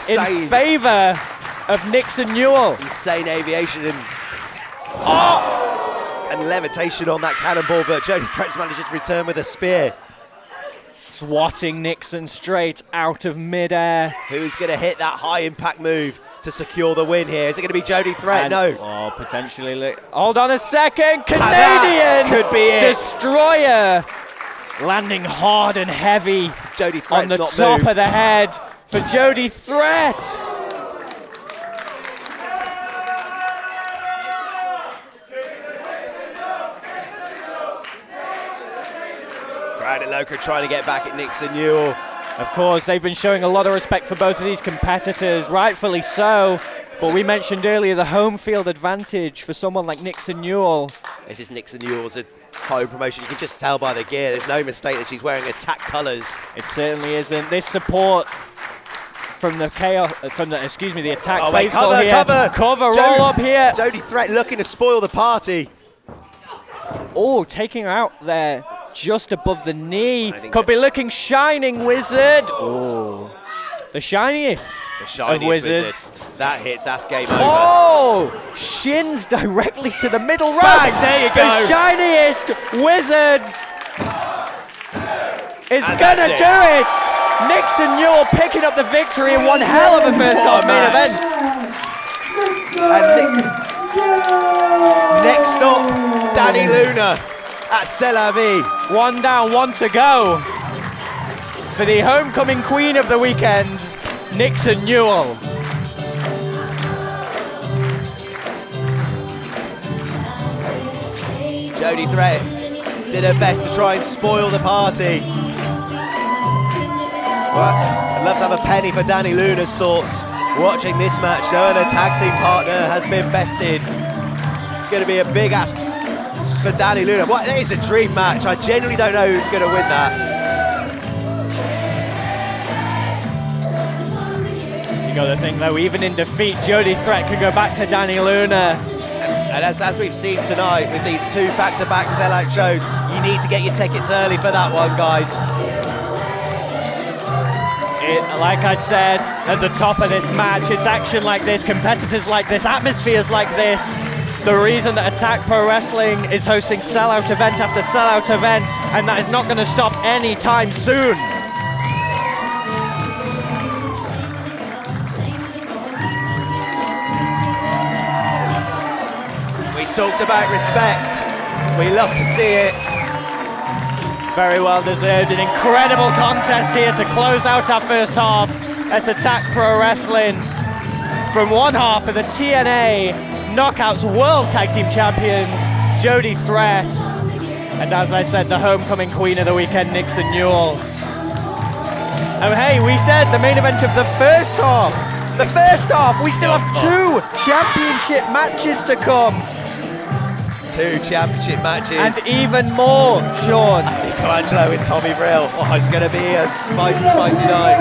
in favor of Nixon Newell. Insane aviation and levitation on that cannonball, but Jody Threat's managed to return with a spear. Swatting Nixon straight out of midair. Who's going to hit that high impact move to secure the win here? Is it going to be Jody Threat? No. Oh, potentially. Hold on a second. Canadian could be it. Destroyer landing hard and heavy Jody Threat's on the top of the head for Jody Threat. Loco trying to get back at Nixon Newell. Of course, they've been showing a lot of respect for both of these competitors, rightfully so. But we mentioned earlier the home field advantage for someone like Nixon Newell. This is Nixon Ewell's home promotion. You can just tell by the gear. There's no mistake that she's wearing Attack colours. It certainly isn't. This support from the chaos, the Attack Oh wait, faithful here. Cover, roll up here. Jody Threat looking to spoil the party. Oh, taking her out there just above the knee. Could be looking shining, Wizard. Oh, the shiniest of Wizards. That hits, that's game over. Oh, shins directly to the middle rope. Bang, there you go. The shiniest Wizard is gonna do it. Nixon Newell picking up the victory in one hell of a first half main event. Next up, Danny Luna at C'est La Vie. One down, one to go for the homecoming queen of the weekend, Nixon Newell. Jody Threat did her best to try and spoil the party. Well, I'd love to have a penny for Danny Luna's thoughts watching this match, knowing her tag team partner has been bested. It's going to be a big ask for Danny Luna. Well, it is a dream match. I genuinely don't know who's going to win that. You got to think though, even in defeat, Jody Threat could go back to Danny Luna. And as we've seen tonight with these two back-to-back sellout shows, you need to get your tickets early for that one, guys. Like I said at the top of this match, it's action like this, competitors like this, atmospheres like this. The reason that Attack Pro Wrestling is hosting sellout event after sellout event, and that is not going to stop anytime soon. We talked about respect. We love to see it. Very well deserved. An incredible contest here to close out our first half at Attack Pro Wrestling. From one half of the TNA Knockouts World Tag Team Champions, Jody Threat. And as I said, the homecoming queen of the weekend, Nixon Newell. Oh hey, we said the main event of the first half. The first half, we still have 2 championship matches to come. 2 championship matches. And even more, Sean. Michelangelo and Tommy Brill. Oh, it's going to be a spicy, spicy night.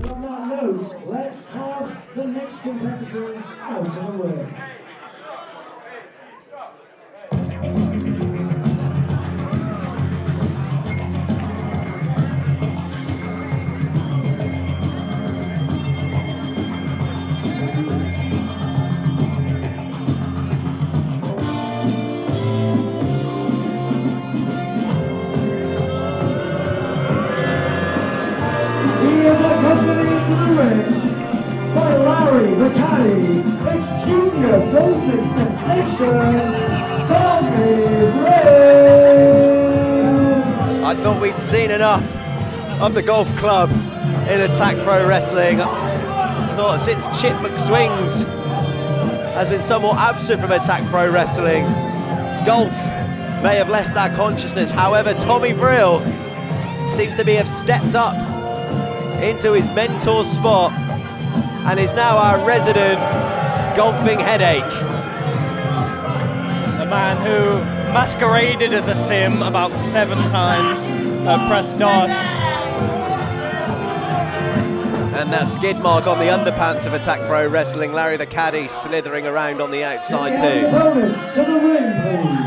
On that note, let's have the next competitors out of the way. By Larry the Caddy, it's Junior Golfing Sensation, Tommy Brill. I thought we'd seen enough of the golf club in Attack Pro Wrestling. I thought since Chip McSwings has been somewhat absent from Attack Pro Wrestling, golf may have left our consciousness. However, Tommy Brill seems to have stepped up into his mentor's spot and is now our resident golfing headache. The man who masqueraded as a sim about 7 times at press start. And that skid mark on the underpants of Attack Pro Wrestling, Larry the Caddy slithering around on the outside too. Opponents to the ring, please.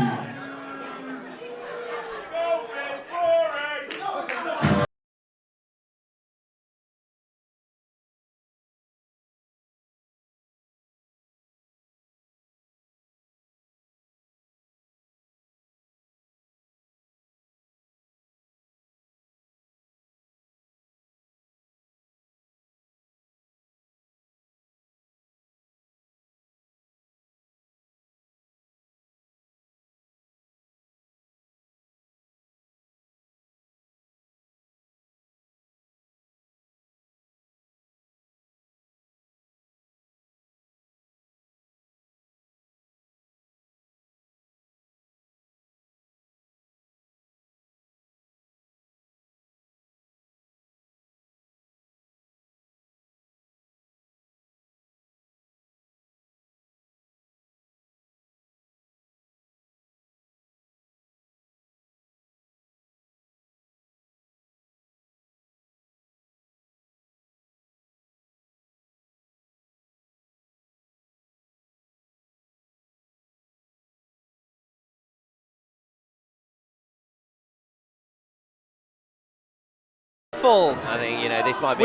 careful. I think, you know, this might be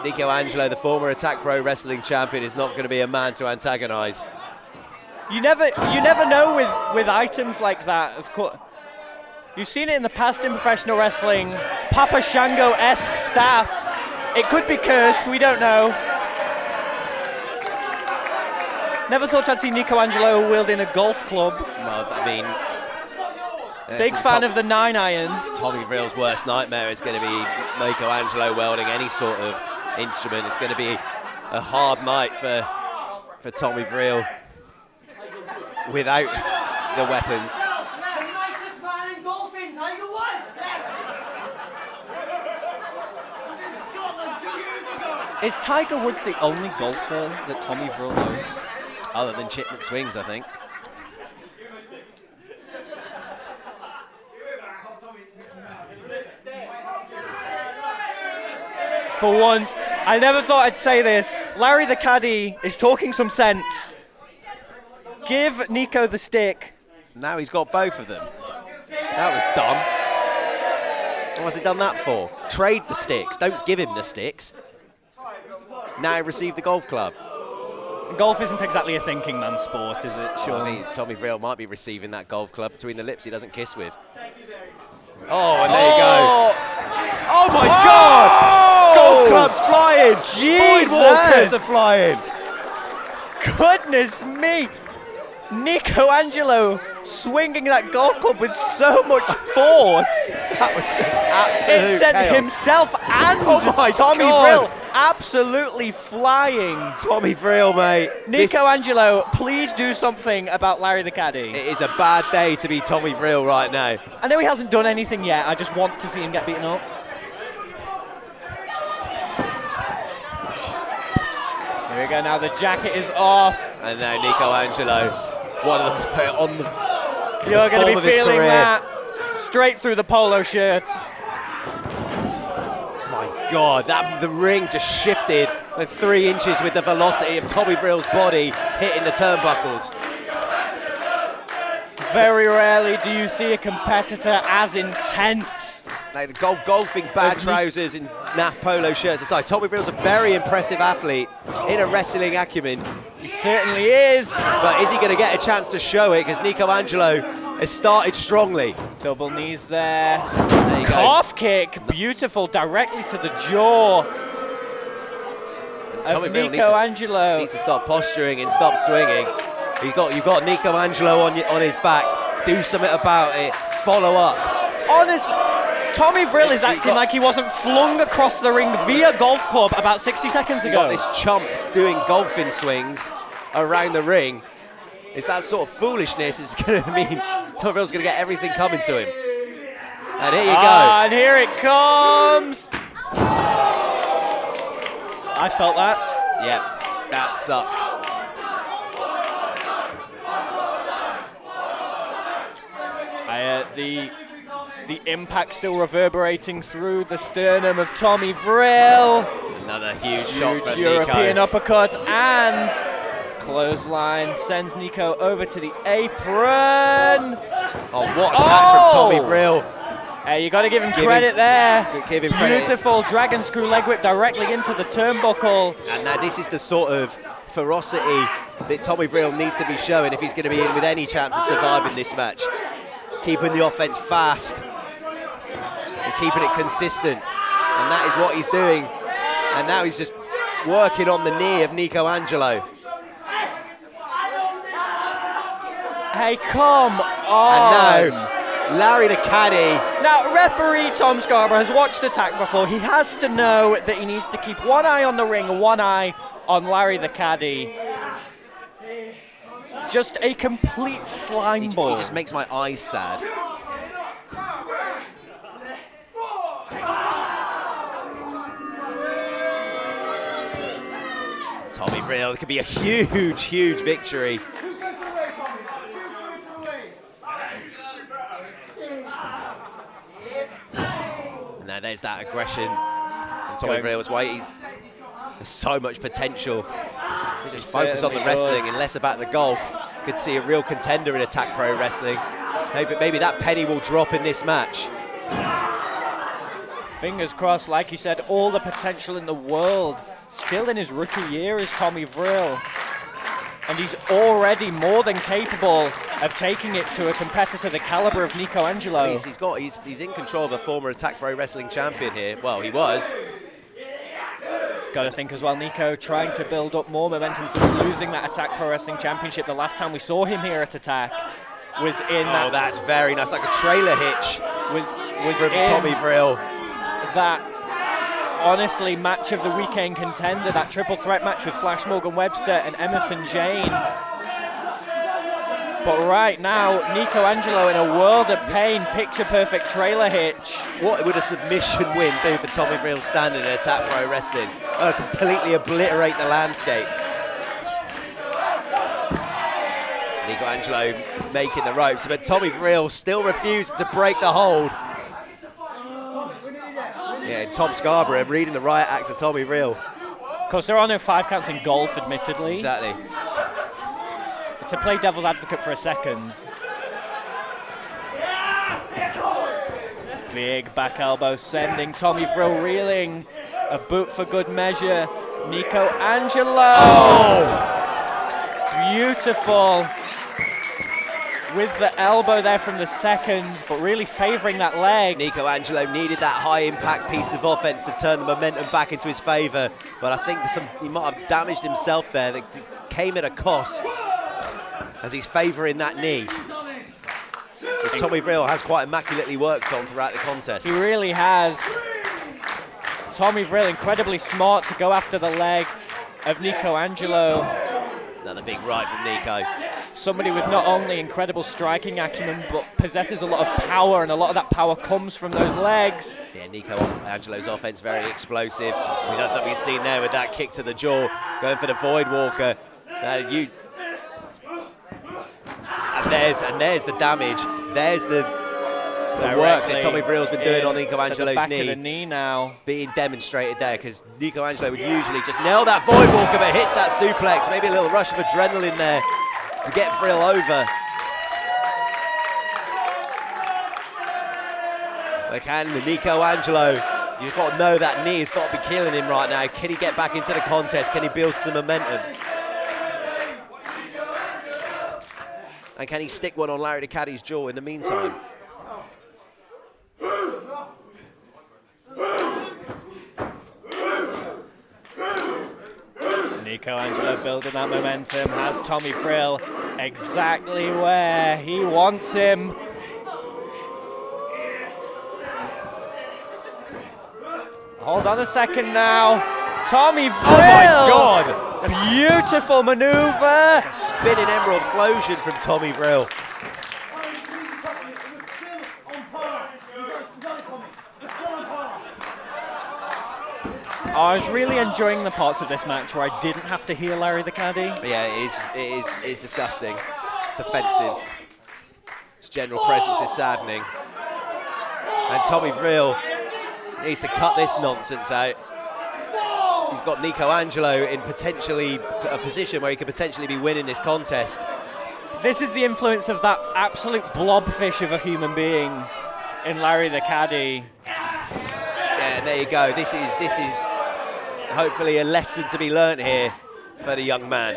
Nico Angelo, the former Attack Pro Wrestling champion, is not going to be a man to antagonize. You never know with items like that. Of course, you've seen it in the past in professional wrestling. Papa Shango-esque staff. It could be cursed. We don't know. Never thought I'd see Nico Angelo wielding a golf club. Well, I mean, big fan of the 9-iron. Tommy Vrill's worst nightmare is going to be Nico Angelo wielding any sort of instrument. It's going to be a hard night for Tommy Vrill without the weapons. The nicest man in golfing, Tiger Woods! In Scotland 2 years ago! Is Tiger Woods the only golfer that Tommy Vrill knows? Other than Chip McSwings, I think. For once, I never thought I'd say this. Larry the caddy is talking some sense. Give Nico the stick. Now he's got both of them. That was dumb. What's he done that for? Trade the sticks. Don't give him the sticks. Now he received the golf club. Golf isn't exactly a thinking man's sport, is it, Sean? I mean, Tommy Vrill might be receiving that golf club between the lips he doesn't kiss with. Oh, and there you go. Oh my God! Golf clubs flying! Jesus! Boardwalkers are flying! Goodness me! Nico Angelo swinging that golf club with so much force. That was just absolute It sent chaos. himself and Tommy Vrill absolutely flying. Tommy Vrill, mate. Nico Angelo, please do something about Larry the caddy. It is a bad day to be Tommy Vrill right now. I know he hasn't done anything yet. I just want to see him get beaten up. Here we go. Now the jacket is off. And now Nico Angelo, one of the on the. You're going to be feeling that straight through the polo shirt. My God, the ring just shifted like 3 inches with the velocity of Tommy Vrill's body hitting the turnbuckles. Very rarely do you see a competitor as intense. Like the golfing bad trousers and naff polo shirts aside, Tommy Vrill's a very impressive athlete in a wrestling acumen. He certainly is. But is he going to get a chance to show it? Because Nico Angelo has started strongly. Double knees there. There you go. Calf kick, beautiful, directly to the jaw Tommy of Vrill Nico Angelo. needs to stop posturing and stop swinging. You've got Nico Angelo on his back. Do something about it. Follow up. Honest, Tommy Vrill is acting like he wasn't flung across the ring via golf club about 60 seconds You ago. got this chump doing golfing swings around the ring. It's that sort of foolishness. It's going to mean Tommy Vrill's going to get everything coming to him. And here you go. And here it comes. I felt that. Yep, that sucked. The impact still reverberating through the sternum of Tommy Vrill. Another huge shot from European Nico. uppercut and clothesline sends Nico over to the apron. Oh, what a catch from Tommy Vrill. Hey, you got to give him credit there. Give him credit. Beautiful dragon screw leg whip directly into the turnbuckle. And now this is the sort of ferocity that Tommy Vrill needs to be showing if he's going to be in with any chance of surviving this match. Keeping the offense fast and keeping it consistent. And that is what he's doing. And now he's just working on the knee of Nico Angelo. Hey, come on. And now, Larry the caddy. Now, referee Tom Scarborough has watched Attack before. He has to know that he needs to keep one eye on the ring and one eye on Larry the caddy. Just a complete slime ball. He just makes my eyes sad. Tommy Vrill, it could be a huge, huge victory. Now there's that aggression from Tommy Vrill's way. There's so much potential. Just focus on the wrestling and less about the golf. Could see a real contender in Attack Pro Wrestling. Maybe that penny will drop in this match. Fingers crossed, like you said, all the potential in the world. Still in his rookie year is Tommy Vril. And he's already more than capable of taking it to a competitor the caliber of Nico Angelo. He's in control of a former Attack Pro Wrestling champion here. Well, he was. Got to think as well, Nico trying to build up more momentum since losing that Attack Pro Wrestling Championship. The last time we saw him here at Attack was in that. Oh, that's very nice, like a trailer hitch Was from in Tommy Vril. That honestly match of the weekend contender, that triple threat match with Flash Morgan Webster and Emerson Jane. But right now, Nico Angelo in a world of pain, picture perfect trailer hitch. What would a submission win do for Tommy Vril standing in Attack Pro Wrestling? Completely obliterate the landscape. Nico Angelo making the ropes, but Tommy Vril still refused to break the hold. Yeah, Tom Scarborough reading the riot act of Tommy Vril. Of course, there are no 5 counts in golf, admittedly. Exactly. To play devil's advocate for a second. Big back elbow sending Tommy Vril reeling. A boot for good measure. Nico Angelo. Oh! Beautiful. With the elbow there from the second, but really favouring that leg. Nico Angelo needed that high-impact piece of offense to turn the momentum back into his favour, but I think he might have damaged himself there. It came at a cost as he's favouring that knee, which Tommy Vril has quite immaculately worked on throughout the contest. He really has. Tommy Vril incredibly smart to go after the leg of Nico Angelo. Another big right from Nico. Somebody with not only incredible striking acumen, but possesses a lot of power, and a lot of that power comes from those legs. Yeah, Nico Angelo's offense very explosive. That's what we've seen there with that kick to the jaw, going for the Void Walker. And there's the damage. There's the work that Tommy Vril's been doing on Nico Angelo's back knee. of the knee now. Being demonstrated there, because Nico Angelo would usually just nail that Void Walker, but hits that suplex. Maybe a little rush of adrenaline there to get Vril over. But can Nico Angelo, you've got to know that knee has got to be killing him right now. Can he get back into the contest? Can he build some momentum? And can he stick one on Larry the Caddy's jaw in the meantime? Nico Angelo building that momentum, has Tommy Vril exactly where he wants him. Hold on a second now. Tommy Vril! Oh my God! Beautiful maneuver! Spinning Emerald Flosion from Tommy Vril. I was really enjoying the parts of this match where I didn't have to heal Larry the Caddy. Yeah, it is disgusting. It's offensive. His general presence is saddening. And Tommy Vril needs to cut this nonsense out. He's got Nico Angelo in potentially a position where he could potentially be winning this contest. This is the influence of that absolute blobfish of a human being in Larry the Caddy. Yeah, there you go. This is hopefully a lesson to be learnt here for the young man.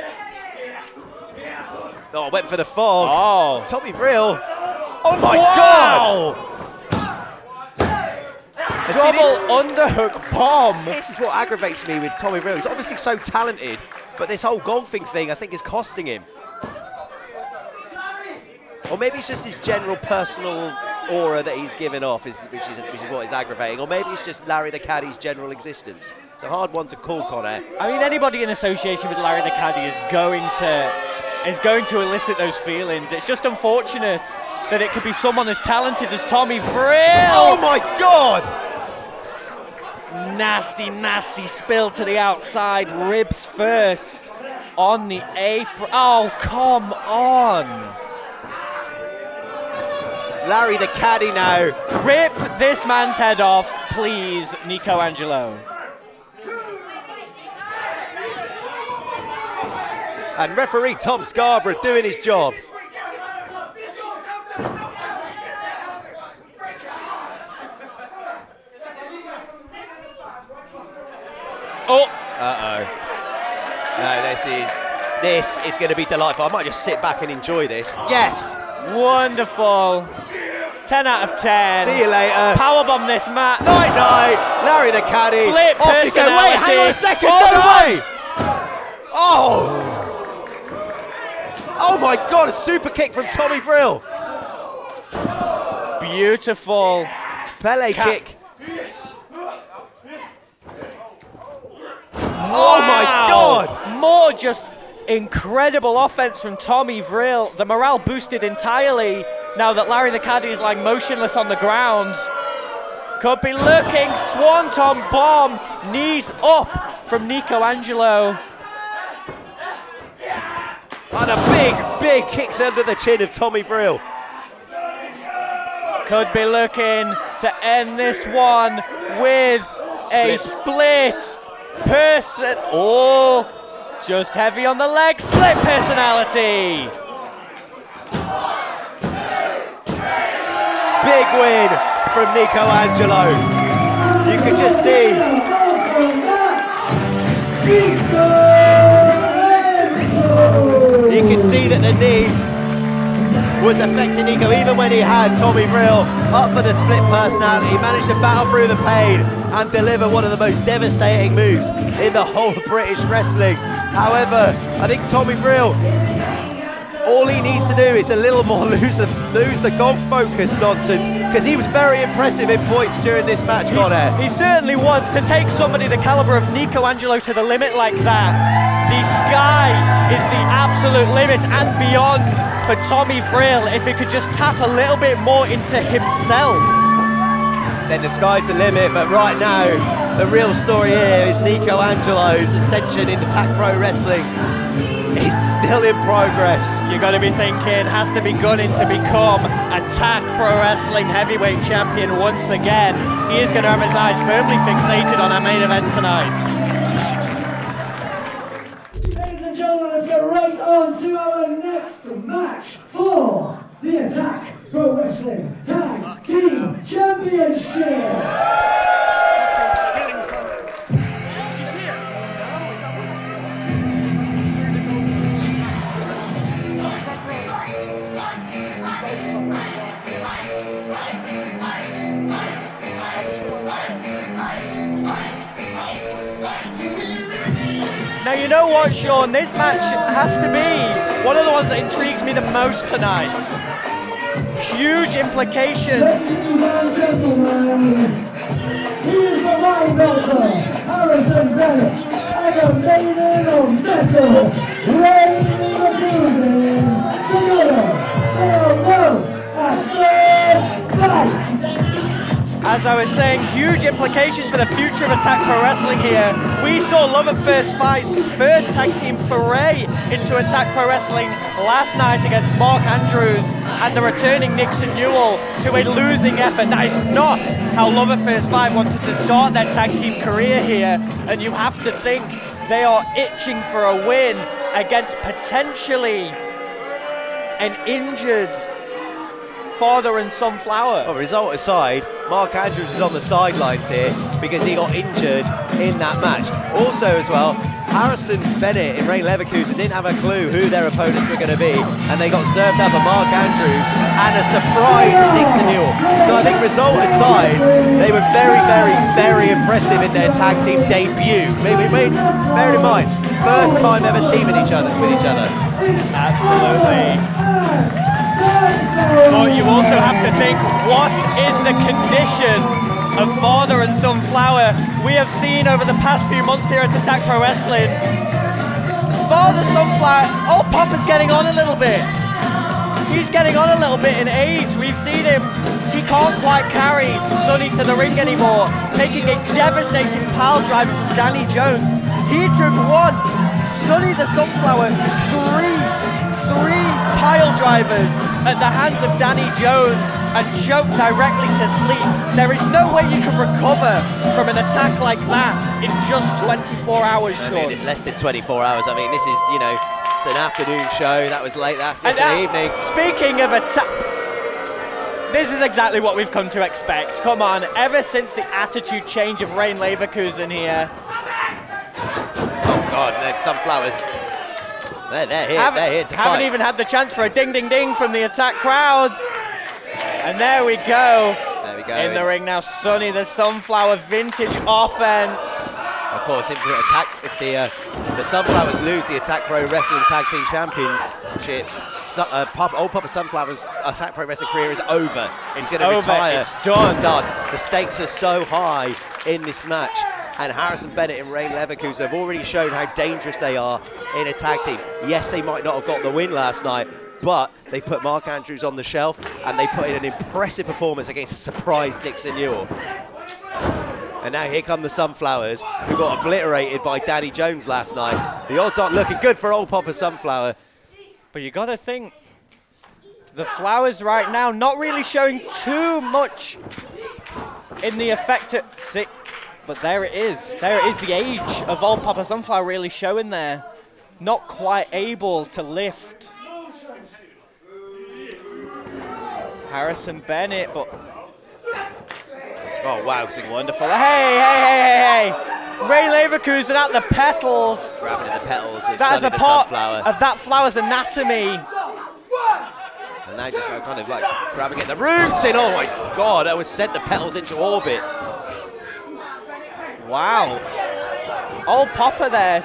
Oh, went for the fog. Oh. Tommy Vril. Oh my God! Double underhook bomb. This is what aggravates me with Tommy Vril. He's obviously so talented, but this whole golfing thing I think is costing him. Or maybe it's just his general personal aura that he's giving off, which is what is aggravating. Or maybe it's just Larry the Caddy's general existence. It's a hard one to call, Connor. I mean, anybody in association with Larry the Caddy is going to elicit those feelings. It's just unfortunate that it could be someone as talented as Tommy Vril. Oh my God! Nasty, nasty spill to the outside, ribs first on the apron. Oh, come on. Larry the Caddy now. Rip this man's head off, please, Nico Angelo. And referee Tom Scarborough doing his job. Oh! Uh-oh. No, this is going to be delightful. I might just sit back and enjoy this. Yes! Wonderful. 10 out of 10. See you later. Powerbomb this match. Night. Larry the caddy. Flip Off you go. Wait, hang on a second. No way. Oh my God, a super kick from Tommy Brill. Beautiful. Pele kick. Oh my God. More just incredible offense from Tommy Vril. The morale boosted entirely now that Larry the caddy is lying motionless on the ground. Could be looking. Swanton bomb. Knees up from Nico Angelo. And a big kicks under the chin of Tommy Brill. Could be looking to end this one with a split person. Oh, just heavy on the leg. Split personality. Big win from Nico Angelo. You can just see. You can see that the knee was affecting Nico even when he had Tommy Brill up for the split personality. He managed to battle through the pain and deliver one of the most devastating moves in the whole of British wrestling. However, I think Tommy Brill, all he needs to do is a little more lose the golf focus nonsense, because he was very impressive in points during this match, Connor. He certainly was. To take somebody the caliber of Nico Angelo to the limit like that, the sky is the absolute limit and beyond for Tommy Vril. If he could just tap a little bit more into himself, then the sky's the limit. But right now, the real story here is Nico Angelo's ascension in Attack Pro Wrestling is still in progress. You got to be thinking, has to be gunning to become Attack Pro Wrestling Heavyweight Champion once again. He is going to have his eyes firmly fixated on our main event tonight. Ladies and gentlemen, let's get right on to our next match for the Attack Pro Wrestling Tag Team Championship. Now you know what, Sean, this match has to be one of the ones that intrigues me the most tonight. Huge implications. Ladies and gentlemen, here's the line belter, Harrison Bennett, and the maiden of metal, Ray McGugan, together, they are both at Fight. As I was saying, huge implications for the future of Attack Pro Wrestling here. We saw Love at First Fight's first tag team foray into Attack Pro Wrestling last night against Mark Andrews and the returning Nixon Newell to a losing effort. That is not how Love at First Fight wanted to start their tag team career here. And you have to think they are itching for a win against potentially an injured father and son Flower. Well, result aside, Mark Andrews is on the sidelines here because he got injured in that match. Also as well, Harrison Bennett and Ray Leverkusen didn't have a clue who their opponents were going to be, and they got served up a Mark Andrews and a surprise Nixon Newell. So I think result aside, they were very, very, very impressive in their tag team debut. Maybe bear in mind, first time ever teaming with each other. Absolutely. But you also have to think, what is the condition of father and son Flower? We have seen over the past few months here at Attack Pro Wrestling, father son Flower, oh, Papa's getting on a little bit. He's getting on a little bit in age. We've seen him, he can't quite carry Sonny to the ring anymore, taking a devastating pile driver from Danny Jones. He took one, Sonny the Sunflower, three pile drivers at the hands of Danny Jones and choked directly to sleep. There is no way you can recover from an attack like that in just 24 hours, Sean. I mean, it's less than 24 hours. I mean, this is, you know, it's an afternoon show. That was late, that's an evening. Speaking of attack, this is exactly what we've come to expect. Come on, ever since the attitude change of Rain Leverkusen here, God, and then Sunflowers. They're here to haven't fight. even had the chance for a ding, ding, ding from the Attack crowd. And there we go. There we go. In the ring now, Sonny the Sunflower, vintage offense. Of course, if the Sunflowers lose the Attack Pro Wrestling Tag Team Championships, Old Papa Sunflower's Attack Pro Wrestling career is over. He's going to retire. It's done. It's done. The stakes are so high in this match. And Harrison Bennett and Rain Leverkusen have already shown how dangerous they are in a tag team. Yes, they might not have got the win last night, but they put Mark Andrews on the shelf and they put in an impressive performance against a surprise Dixon Newell. And now here come the Sunflowers, who got obliterated by Danny Jones last night. The odds aren't looking good for Old Papa Sunflower. But you got to think, the Flowers right now not really showing too much in the effective... But there it is. There it is, the age of Old Papa Sunflower really showing there. Not quite able to lift. Harrison Bennett, but... Oh, wow. Wonderful. Hey. Ray Leverkusen at the petals. Grabbing at the petals of That is Sonny a the part Sunflower. of that flower's anatomy. And now just kind of like grabbing at the roots in. Oh my God, that was sent the petals into orbit. Wow. Old Papa there,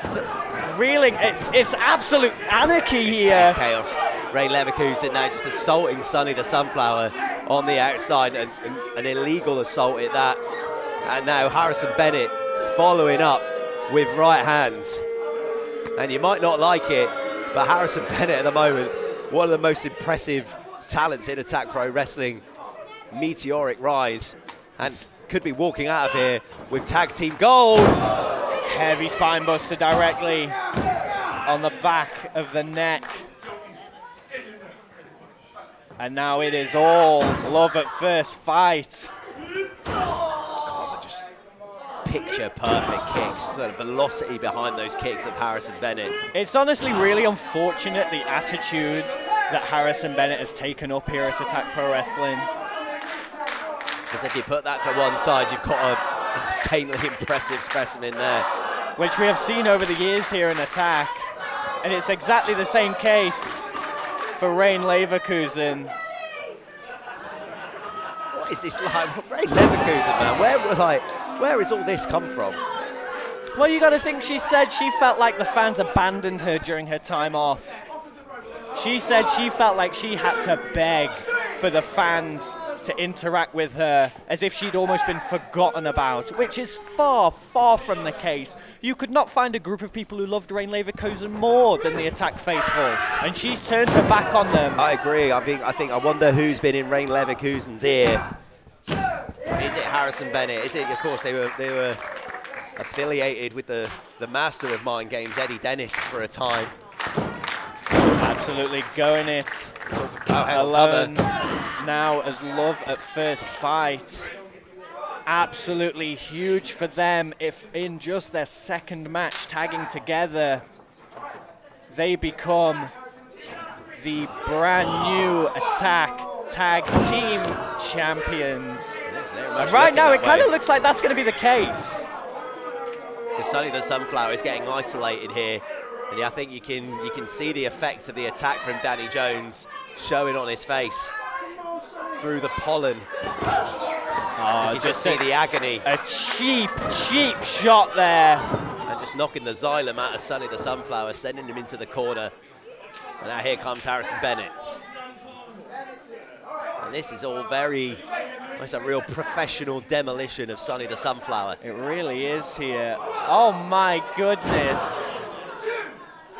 reeling. It's absolute anarchy here. It's chaos. Ray Leverkusen now just assaulting Sonny the Sunflower on the outside, and an illegal assault at that. And now Harrison Bennett following up with right hands. And you might not like it, but Harrison Bennett at the moment, one of the most impressive talents in Attack Pro Wrestling. Meteoric rise, and could be walking out of here with tag team gold. Heavy spine buster directly on the back of the neck. And now it is all love at first fight. God, just picture perfect kicks. The velocity behind those kicks of Harrison Bennett. It's honestly really unfortunate, the attitude that Harrison Bennett has taken up here at Attack Pro Wrestling. Because if you put that to one side, you've got an insanely impressive specimen there. Which we have seen over the years here in Attack. And it's exactly the same case for Rain Leverkusen. What is this like? Rain Leverkusen, man. Where has all this come from? Well, you got to think, she said she felt like the fans abandoned her during her time off. She said she felt like she had to beg for the fans to interact with her as if she'd almost been forgotten about, which is far, far from the case. You could not find a group of people who loved Rain Leverkusen more than the Attack faithful, and she's turned her back on them. I agree. I wonder who's been in Rain Leverkusen's ear. Is it Harrison Bennett? Is it? Of course, they were affiliated with the master of mind games, Eddie Dennis, for a time. Absolutely going it alone now as love at first fight. Absolutely huge for them if in just their second match tagging together they become the brand new Attack Tag Team Champions. And right now it kind of looks like that's going to be the case. Because Sonny the Sunflower is getting isolated here. And I think you can see the effects of the attack from Danny Jones showing on his face through the pollen. Oh, you just see the agony. A cheap shot there. And just knocking the xylem out of Sonny the Sunflower, sending him into the corner. And now here comes Harrison Bennett. And this is all it's a real professional demolition of Sonny the Sunflower. It really is here. Oh my goodness.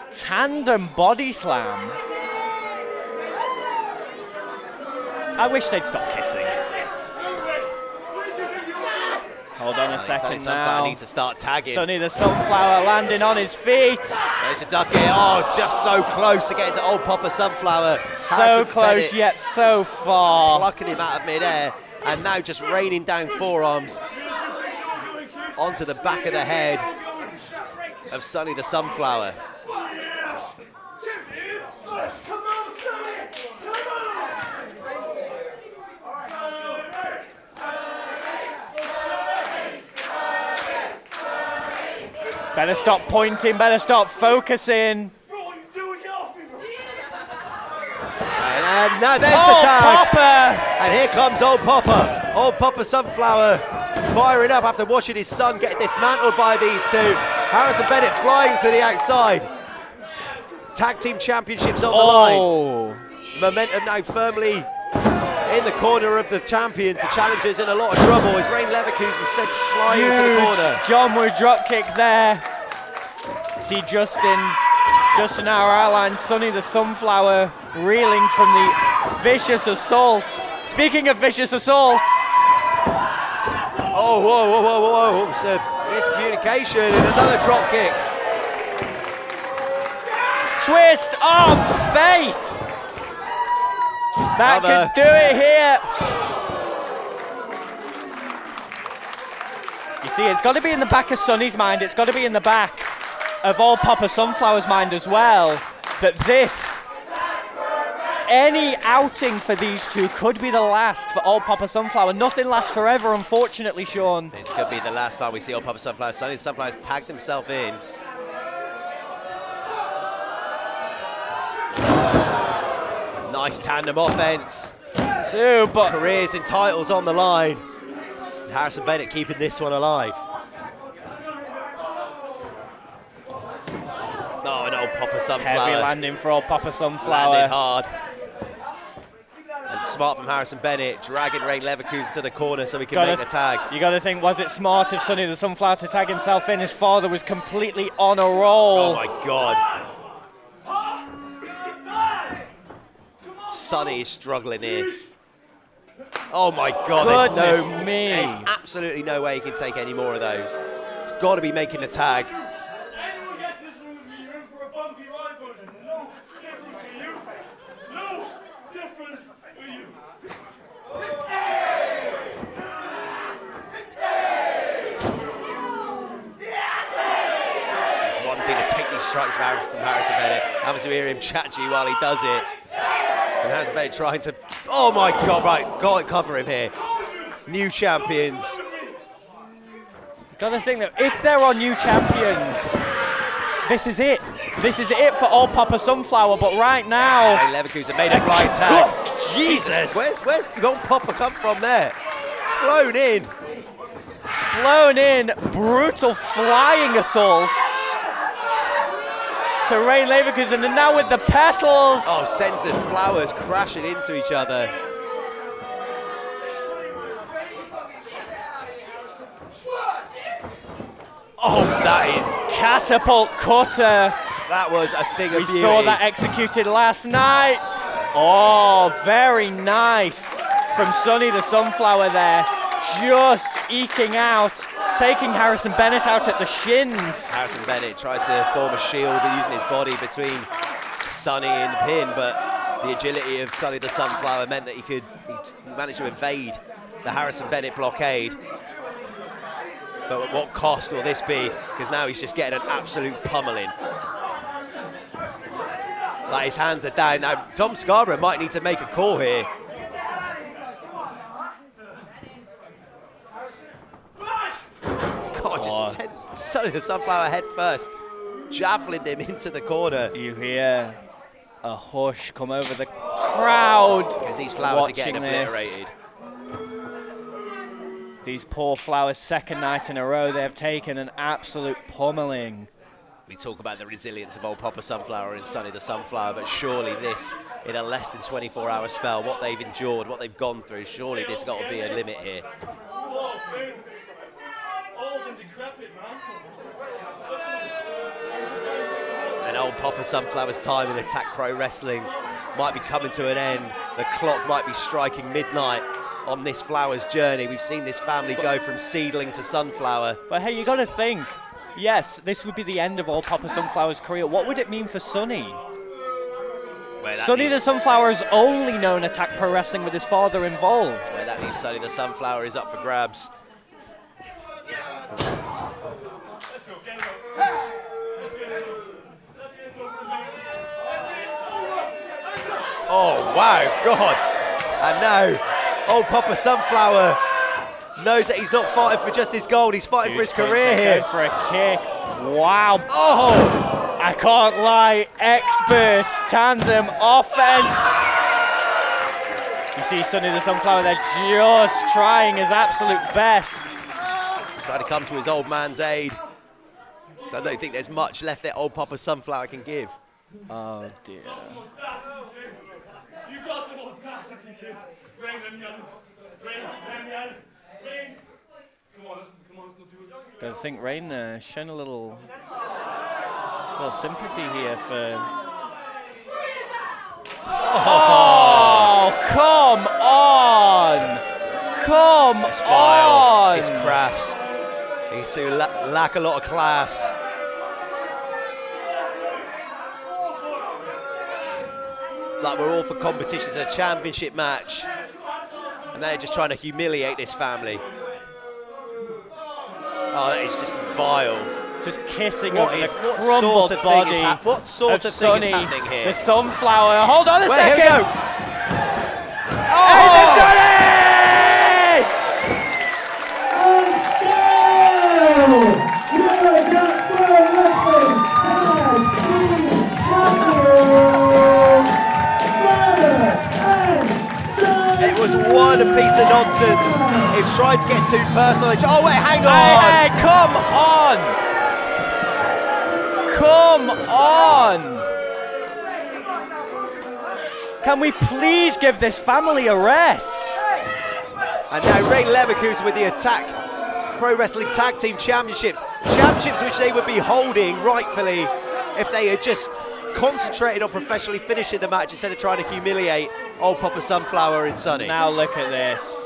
Tandem body slam. I wish they'd stop kissing. Hold on a second Sonny now. Sunflower needs to start tagging. Sonny the Sunflower landing on his feet. There's a duck here. Oh, just so close to getting to Old Papa Sunflower. So close yet so far. Plucking him out of midair, and now just raining down forearms onto the back of the head of Sonny the Sunflower. Better stop pointing, better stop focusing. And now there's the Oh, tag. Popper! And here comes old Popper. Old Popper Sunflower firing up after watching his son get dismantled by these two. Harrison Bennett flying to the outside. Tag team championships on the line. Momentum now firmly in the corner of the champions. The challengers in a lot of trouble as Rain Leverkusen sent flying into the corner. John Woo dropkick there. See Justin our outline, Sonny the Sunflower reeling from the vicious assault. Speaking of vicious assaults. Oh, whoa. It's a miscommunication and another drop kick. Twist of fate. That could do it here. You see, it's got to be in the back of Sonny's mind. It's got to be in the back of old Papa Sunflower's mind as well, that any outing for these two could be the last for old Papa Sunflower. Nothing lasts forever, unfortunately, Sean. This could be the last time we see old Papa Sunflower. Sonny the Sunflower's tagged himself in. Nice tandem offense. But careers and titles on the line. Harrison Bennett keeping this one alive. Oh, an old Papa Sunflower. Heavy landing for old Papa Sunflower. Landing hard. And smart from Harrison Bennett, dragging Rain Leverkusen to the corner so we can make the tag. You got to think, was it smart of Sonny the Sunflower to tag himself in? His father was completely on a roll. Oh my God. Sonny is struggling here. Oh my God, there's absolutely no way he can take any more of those. It's got to be making the tag. It's one thing to take these strikes from Harrison Bennett, having to hear him chat to you while he does it. And Harrison Bennett trying to, oh my God, right, got to cover him here. New champions. Got to think that if there are new champions, this is it. This is it for old Papa Sunflower, but right now... Hey, Leverkusen made a blind tag. Oh, Jesus! Where's the old Popper come from there? Flown in. Flown in, brutal flying assault to Rain Leverkusen, and now with the petals. Oh, sends the flowers crashing into each other. Oh, that is catapult cutter. That was a thing of beauty. We saw that executed last night. Oh, very nice from Sonny the Sunflower there, just eking out, taking Harrison Bennett out at the shins. Harrison Bennett tried to form a shield using his body between Sonny and the pin, but the agility of Sonny the Sunflower meant that he managed to evade the Harrison Bennett blockade. But at what cost will this be? Because now he's just getting an absolute pummeling. Like, his hands are down. Now, Tom Scarborough might need to make a call here. God, just Sonny the Sunflower head first. Javelined him into the corner. You hear a hush come over the crowd. Because these flowers are getting obliterated. These poor flowers, second night in a row, they have taken an absolute pummeling. We talk about the resilience of old Papa Sunflower and Sonny the Sunflower, but surely this, in a less than 24-hour spell, what they've endured, what they've gone through, surely there's got to be a limit here. And old Papa Sunflower's time in Attack Pro Wrestling might be coming to an end. The clock might be striking midnight on this Flowers journey. We've seen this family go from seedling to sunflower. But hey, you got to think, yes, this would be the end of old Papa Sunflower's career. What would it mean for Sonny? Sonny the Sunflower has only known Attack Pro Wrestling with his father involved. Where that leaves Sonny the Sunflower is up for grabs. Oh, wow, God. And now, old Papa Sunflower knows that he's not fighting for just his gold, he's fighting for his career here. For a kick. Wow. Oh! I can't lie. Expert tandem offense. You see Sonny the Sunflower, they're just trying his absolute best. Trying to come to his old man's aid. So I don't think there's much left that old Papa Sunflower can give. Oh dear. You got some audacity, kid. Bring them, young. Bring them, young. Bring. Come on, let's not do it. I think Rain shown a little sympathy here for. Oh, come on! Come It's vile. on! It's crafts. He's to lack a lot of class. Like we're all for competition. It's a championship match. And they're just trying to humiliate this family. Oh, that is just vile. Just kissing What over is- the what crumbled sort of thing is body what sort of of thing is Sonny happening here? the Sunflower. Hold on a Wait, here we second! go. Hey, they've Oh! done it! It was one piece of nonsense. It tried to get too personal. Oh wait, hang on. Hey, come on! Come on! Can we please give this family a rest? And now Ray Leverkusen with the Attack Pro Wrestling Tag Team Championships. Championships which they would be holding rightfully if they had just concentrated on professionally finishing the match instead of trying to humiliate old Papa Sunflower and Sonny. Now look at this.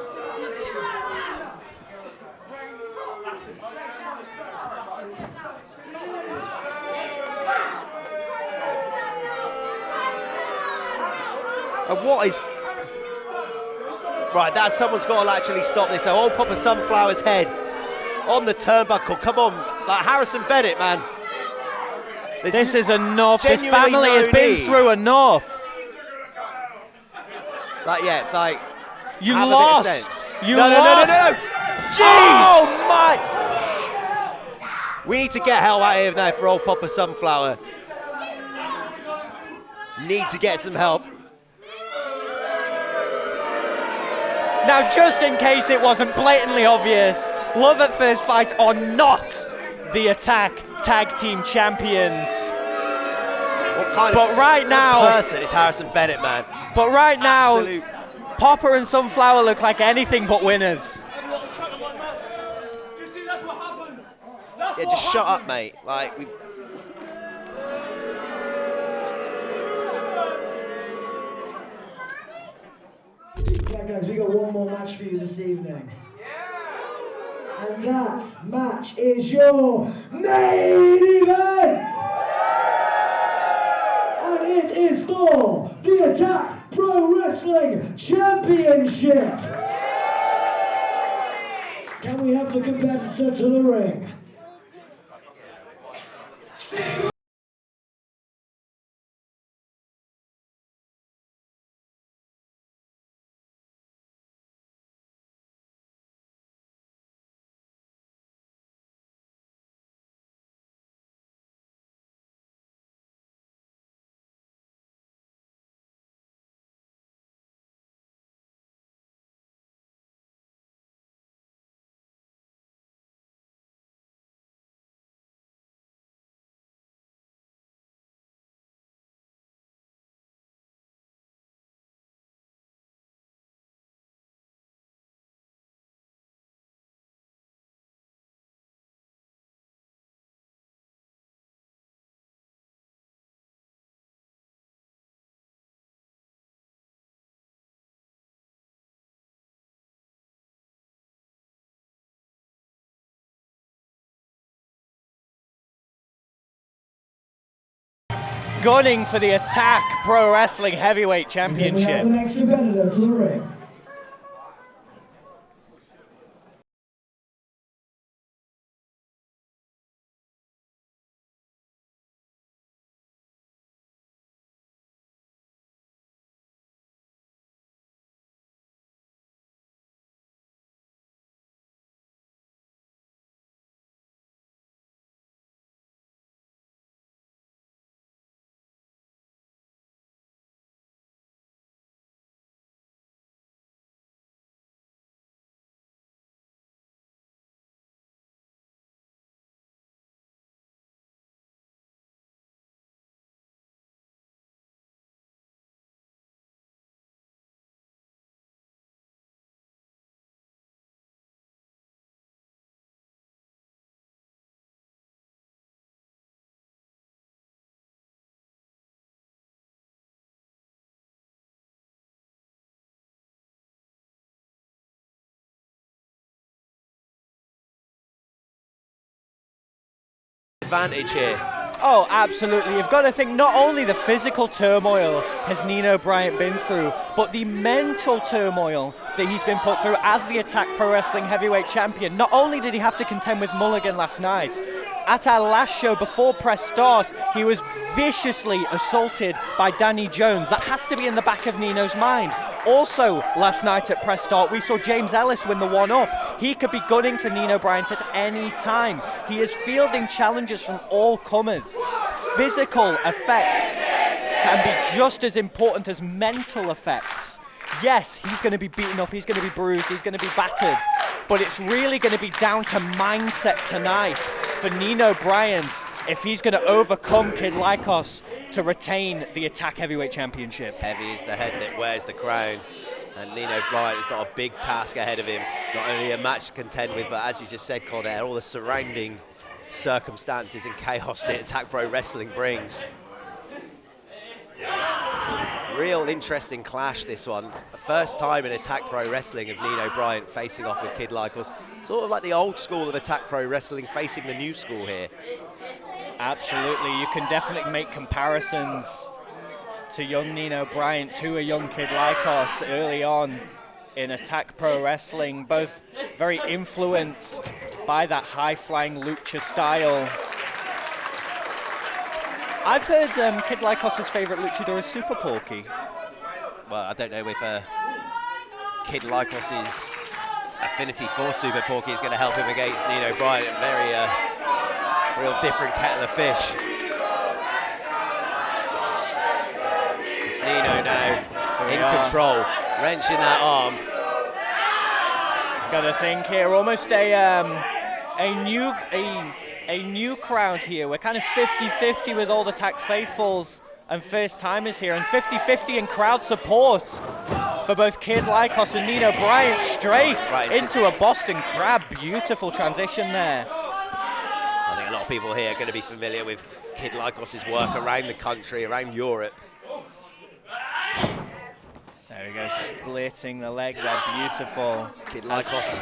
And what is... Right, that someone's got to actually stop this. So old Papa Sunflower's head on the turnbuckle. Come on, like Harrison Bennett, man. This is enough. This genuinely family no has been need. through enough. Like, yeah, it's like... You have lost. A bit of sense. You no, lost. No. Jeez! Oh, my... We need to get help out of here now for old Papa Sunflower. Need to get some help. Now, just in case it wasn't blatantly obvious, Love at First Fight are not the Attack Tag Team Champions. What kind But of right now- person is Harrison Bennett, man? But right now, Absolute. Popper and Sunflower look like anything but winners. Do you see that's what happened? Yeah, just shut up, mate. Like, we've... Yeah, guys, we got one more match for you this evening. And that match is your main event! And it is for the Attack Pro Wrestling Championship! Can we have the competitor to the ring? Gunning for the Attack Pro Wrestling Heavyweight Can we have Championship. the next competitor to the ring? advantage here. Oh, absolutely. You've got to think not only the physical turmoil has Nino Bryant been through, but the mental turmoil that he's been put through as the Attack Pro Wrestling Heavyweight Champion. Not only did he have to contend with Mulligan last night, at our last show before press start, he was viciously assaulted by Danny Jones. That has to be in the back of Nino's mind. Also, last night at press start, we saw James Ellis win the one-up. He could be gunning for Nino Bryant at any time. He is fielding challenges from all comers. Physical effects can be just as important as mental effects. Yes, he's going to be beaten up, he's going to be bruised, he's going to be battered, but it's really going to be down to mindset tonight for Nino Bryant if he's going to overcome Kid Lycos to retain the Attack Heavyweight Championship. Heavy is the head that wears the crown, and Nino Bryant has got a big task ahead of him. Not only a match to contend with, but as you just said, Conair, all the surrounding circumstances and chaos that Attack Pro Wrestling brings. Real interesting clash, this one. The first time in Attack Pro Wrestling of Nino Bryant facing off with Kid Lycos. Sort of like the old school of Attack Pro Wrestling facing the new school here. Absolutely, you can definitely make comparisons to young Nino Bryant to a young Kid Lycos early on in Attack Pro Wrestling, both very influenced by that high-flying lucha style. I've heard Kid Lycos' favourite luchador is Super Porky. Well, I don't know if Kid Lycos' affinity for Super Porky is going to help him against Nino Bryant. Very real different kettle of fish. It's Nino now in control, wrenching that arm. Got to think here, almost a new crowd here. We're kind of 50-50 with all the Attack faithfuls and first-timers here, and 50-50 in crowd support for both Kid Lycos and Nino Bryant, straight into a Boston Crab. Beautiful transition there. I think a lot of people here are going to be familiar with Kid Lycos' work around the country, around Europe. There we go, splitting the leg there, beautiful. Kid Lycos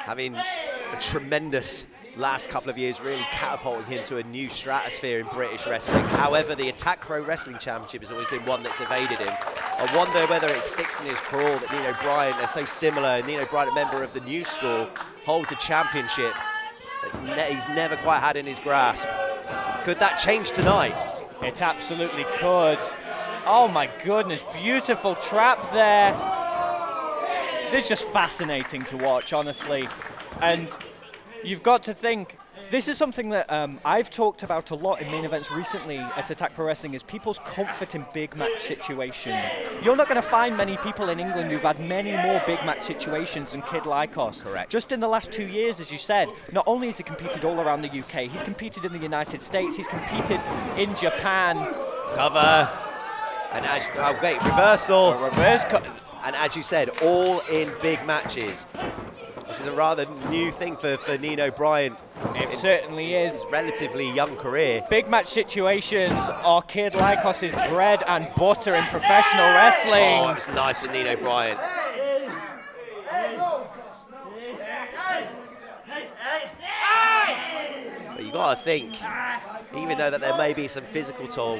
having a tremendous last couple of years, really catapulting him to a new stratosphere in British wrestling. However, the Attack Pro Wrestling Championship has always been one that's evaded him. I wonder whether it sticks in his crawl that Nino Bryant, they're so similar. Nino Bryant, a member of the new school, holds a championship that he's never quite had in his grasp. Could that change tonight? It absolutely could. Oh my goodness, beautiful trap there. This is just fascinating to watch, honestly. And you've got to think, this is something that I've talked about a lot in main events recently at Attack Pro Wrestling, is people's comfort in big match situations. You're not going to find many people in England who've had many more big match situations than Kid Lycos. Correct. Just in the last 2 years, as you said, not only has he competed all around the UK, he's competed in the United States, he's competed in Japan. Cover. And reversal. Reverse and as you said, all in big matches. This is a rather new thing for Nino Bryant. It certainly is. His relatively young career. Big match situations are Kid Lycos' bread and butter in professional wrestling. Oh, it was nice for Nino Bryant. But you got to think, even though that there may be some physical toll,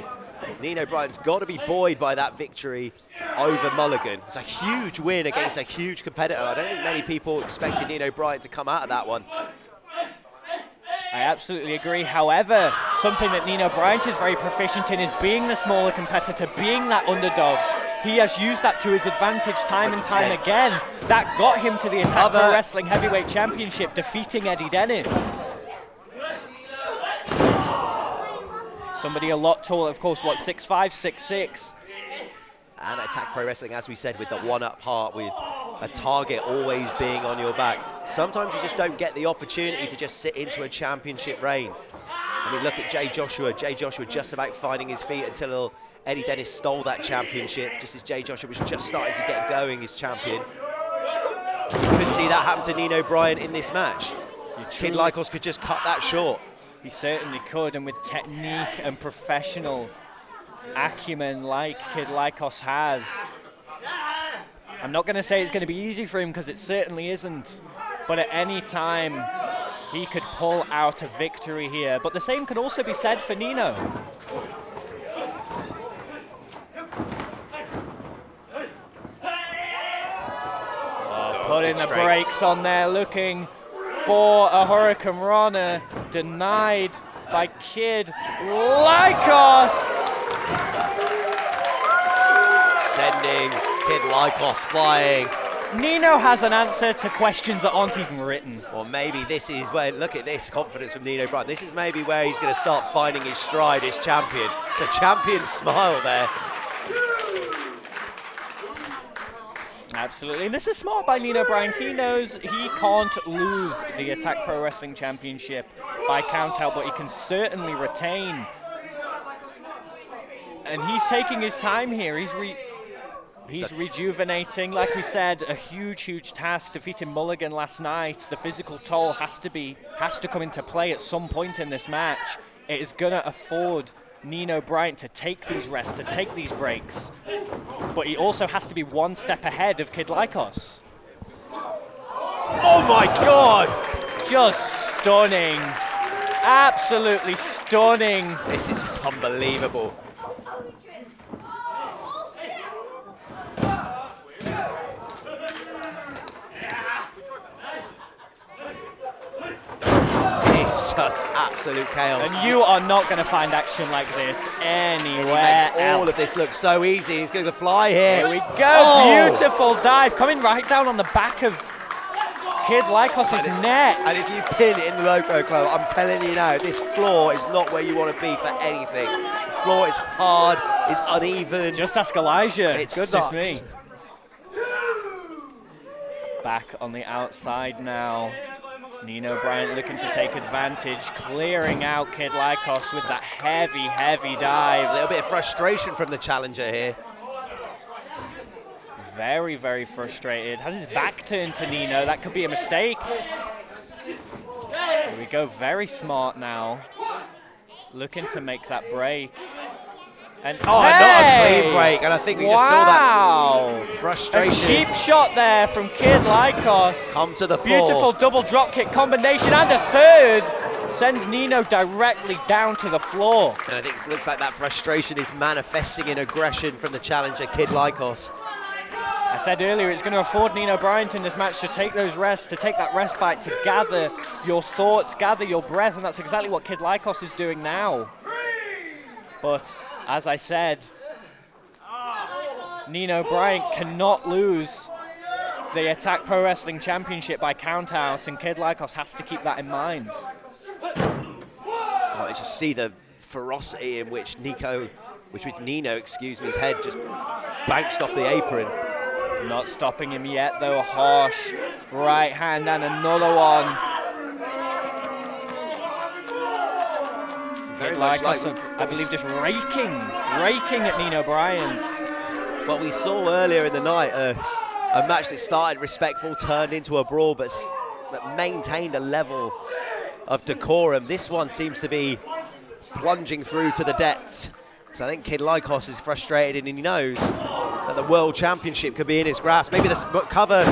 Nino Bryant's got to be buoyed by that victory over Mulligan. It's a huge win against a huge competitor. I don't think many people expected Nino Bryant to come out of that one. I absolutely agree. However, something that Nino Bryant is very proficient in is being the smaller competitor, being that underdog. He has used that to his advantage time and time again. That got him to the Attack Pro Wrestling Heavyweight Championship, defeating Eddie Dennis. Somebody a lot taller, of course, what, 6'5", 6'6". And Attack Pro Wrestling, as we said, with the one-up part, with a target always being on your back. Sometimes you just don't get the opportunity to just sit into a championship reign. I mean, look at Jay Joshua. Jay Joshua just about finding his feet until Eddie Dennis stole that championship, just as Jay Joshua was just starting to get going as champion. You could see that happen to Nino Bryant in this match. Kid Lycos could just cut that short. He certainly could, and with technique and professional acumen like Kid Lycos has. I'm not going to say it's going to be easy for him, because it certainly isn't. But at any time, he could pull out a victory here. But the same can also be said for Nino. Putting the brakes on there, looking for a Hurricane Rana, denied by Kid Lycos. Sending Kid Lycos flying. Nino has an answer to questions that aren't even written. Or maybe this is where, look at this confidence from Nino Bryant. This is maybe where he's going to start finding his stride as champion. It's a champion smile there. Absolutely, and this is smart by Nino Bryant. He knows he can't lose the Attack Pro Wrestling Championship by countout, but he can certainly retain. And he's taking his time here. He's rejuvenating. Like we said, a huge task defeating Mulligan last night. The physical toll has to come into play at some point in this match. It is going to afford Nino Bryant to take these rests, to take these breaks. But he also has to be one step ahead of Kid Lycos. Oh my God! Just stunning. Absolutely stunning. This is just unbelievable. It's just absolute chaos. And you are not going to find action like this anywhere He makes all else. of this look so easy. He's going to fly here. Here we go. Oh. Beautiful dive. Coming right down on the back of Kid Lycos' neck. And if you pin in the Loco Club, I'm telling you now, this floor is not where you want to be for anything. The floor is hard, it's uneven. Just ask Elijah. It Goodness sucks. me. Back on the outside now. Nino Bryant looking to take advantage, clearing out Kid Lycos with that heavy dive. A little bit of frustration from the challenger here. Very frustrated. Has his back turned to Nino. That could be a mistake. Here we go. Very smart now. Looking to make that break. And not a clean break. And I think we just saw that a frustration. cheap shot there from Kid Lycos. Come to the floor. Beautiful double drop kick combination, and a third sends Nino directly down to the floor. And I think it looks like that frustration is manifesting in aggression from the challenger, Kid Lycos. I said earlier, it's going to afford Nino Bryant in this match to take those rests, to take that respite, to gather your thoughts, gather your breath, and that's exactly what Kid Lycos is doing now. But as I said, Nino Bryant cannot lose the Attack Pro Wrestling Championship by countout, and Kid Lycos has to keep that in mind. Oh, you just see the ferocity in which Nino, his head just bounced off the apron. Not stopping him yet, though. A harsh right hand and another one. Very Kid much Lycos, like I believe, just raking at Nino Bryant. what we saw earlier in the night, a match that started respectful, turned into a brawl, but maintained a level of decorum. This one seems to be plunging through to the depths. So I think Kid Lycos is frustrated, and he knows that the World Championship could be in his grasp. Maybe the cover,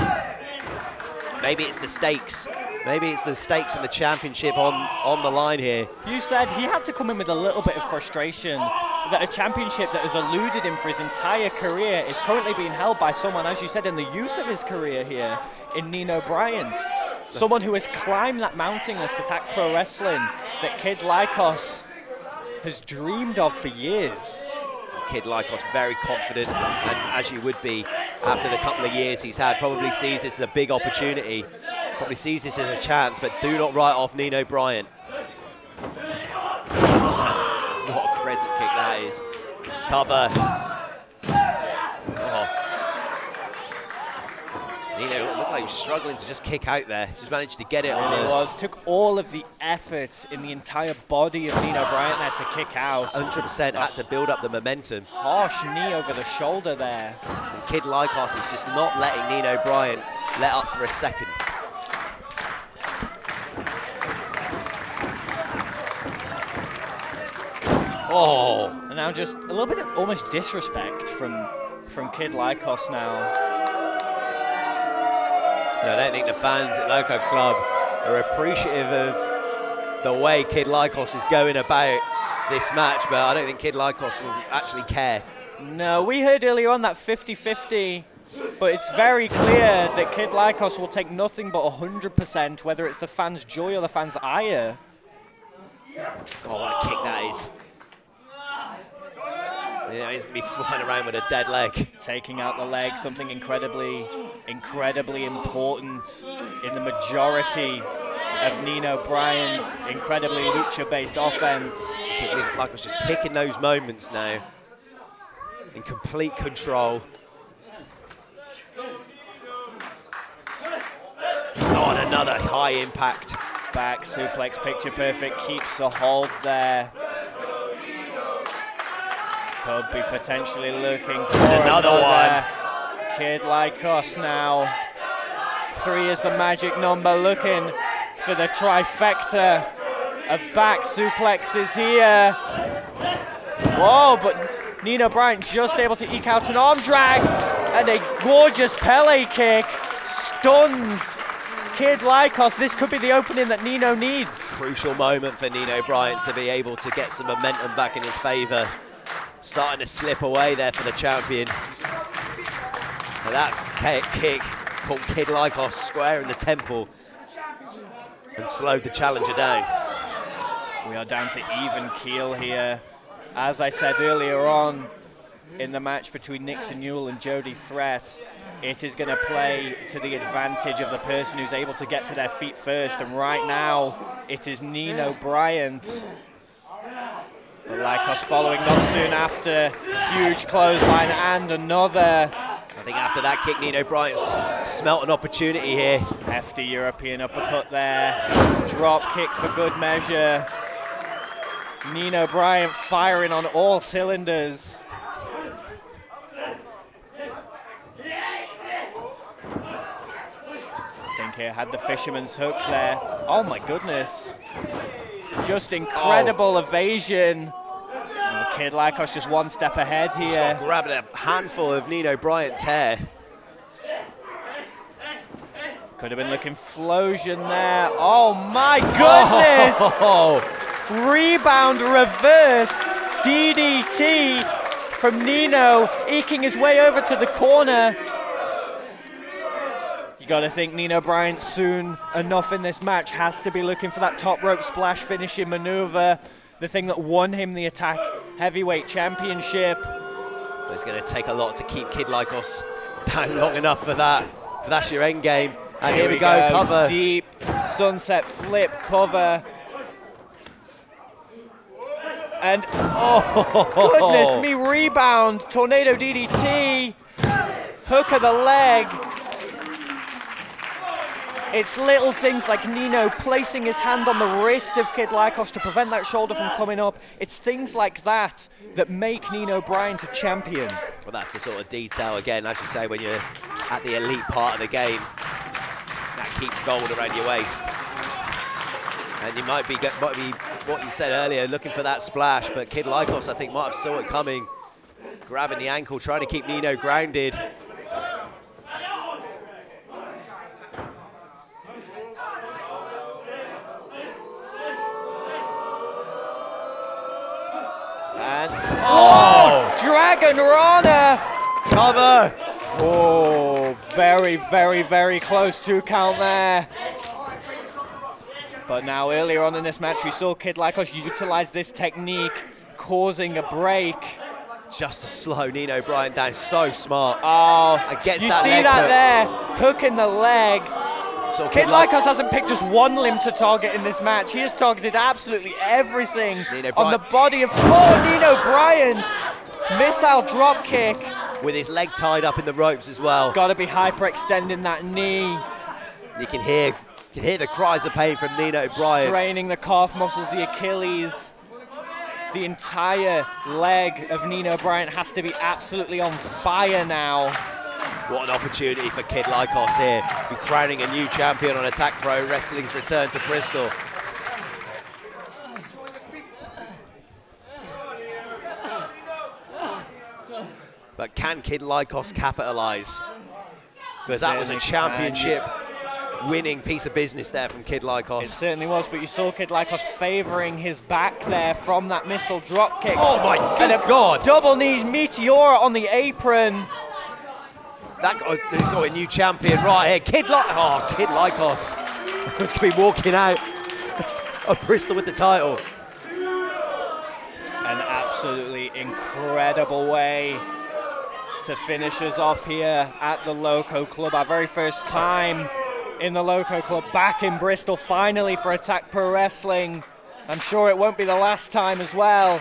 maybe it's the stakes. Maybe it's the stakes and the championship on the line here. You said he had to come in with a little bit of frustration that a championship that has eluded him for his entire career is currently being held by someone, as you said, in the youth of his career here, in Nino Bryant. Someone who has climbed that mountain at Attack Pro Wrestling that Kid Lycos has dreamed of for years. Kid Lycos very confident, and as you would be after the couple of years he's had, probably sees this as a big opportunity, probably sees this as a chance, but do not write off Nino Bryant. What a crescent kick that is. Cover. Oh. Nino looked like he was struggling to just kick out there. Just managed to get it on the... Took all of the effort in the entire body of Nino Bryant there to kick out. 100% had to build up the momentum. Harsh knee over the shoulder there. And Kid Lycos is just not letting Nino Bryant let up for a second. Oh! And now just a little bit of almost disrespect from Kid Lycos now. I don't think the fans at Loco Club are appreciative of the way Kid Lycos is going about this match, but I don't think Kid Lycos will actually care. No, we heard earlier on that 50-50, but it's very clear that Kid Lycos will take nothing but 100%, whether it's the fans' joy or the fans' ire. Oh, what a kick that is. Yeah, he's going to be flying around with a dead leg. Taking out the leg, something incredibly important in the majority of Nino Bryan's incredibly lucha-based offense. Kid Lycos just picking those moments now. In complete control. Oh, and another high impact. Back suplex, picture perfect, keeps the hold there. Could be potentially looking for another one. Kid Lycos now. 3 is the magic number, looking for the trifecta of back suplexes here. Whoa, but Nino Bryan just able to eke out an arm drag, and a gorgeous Pele kick stuns Kid Lycos. This could be the opening that Nino needs. Crucial moment for Nino Bryan to be able to get some momentum back in his favour. Starting to slip away there for the champion. And that kick caught Kid Lycos square in the temple and slowed the challenger down. We are down to even keel here. As I said earlier on in the match between Nixon Newell and Jody Threat, it is going to play to the advantage of the person who's able to get to their feet first. And right now, it is Nino Bryan. But Lycos following not soon after. Huge clothesline and another. I think after that kick, Nino Bryan's smelt an opportunity here. Hefty European uppercut there. Drop kick for good measure. Nino Bryan firing on all cylinders. I think he had the fisherman's hook there. Oh my goodness. Just incredible evasion. And Kid Lycos just one step ahead here. Grabbing a handful of Nino Bryan's hair. Could have been looking Flosion there. Oh my goodness! Oh. Rebound reverse DDT from Nino, eking his way over to the corner. You got to think Nino Bryan soon enough in this match has to be looking for that top rope splash finishing maneuver, the thing that won him the Attack Heavyweight Championship. It's going to take a lot to keep Kid Lycos down long enough for that. That's your end game. And here we go, cover. Deep sunset flip cover. And goodness me, rebound, tornado DDT, hook of the leg. It's little things like Nino placing his hand on the wrist of Kid Lycos to prevent that shoulder from coming up. It's things like that that make Nino Bryan to champion. Well, that's the sort of detail, again, as you say, when you're at the elite part of the game, that keeps gold around your waist. And you might be what you said earlier, looking for that splash, but Kid Lycos, I think, might have saw it coming, grabbing the ankle, trying to keep Nino grounded. And Dragon Rana! Cover! Oh, very, very, very close to count there. But now earlier on in this match, we saw Kid Lycos utilize this technique, causing a break. Just to slow Nino Bryan down, so smart. Oh, Against you that see leg that hook. there, hook in the leg. So Kid Lycos hasn't picked just one limb to target in this match. He has targeted absolutely everything on the body of poor Nino Bryan. Missile drop kick. With his leg tied up in the ropes as well. Got to be hyperextending that knee. You can hear the cries of pain from Nino Bryan. Straining the calf muscles, the Achilles. The entire leg of Nino Bryan has to be absolutely on fire now. What an opportunity for Kid Lycos here. Be crowning a new champion on Attack Pro Wrestling's return to Bristol. But can Kid Lycos capitalise? Because that was a championship winning piece of business there from Kid Lycos. It certainly was, but you saw Kid Lycos favouring his back there from that missile drop kick. Oh my good God! Double knees Meteora on the apron. That guy's got a new champion right here. Kid Lycos. He's going to be walking out of Bristol with the title. An absolutely incredible way to finish us off here at the Loco Club. Our very first time in the Loco Club, back in Bristol, finally for Attack Pro Wrestling. I'm sure it won't be the last time as well.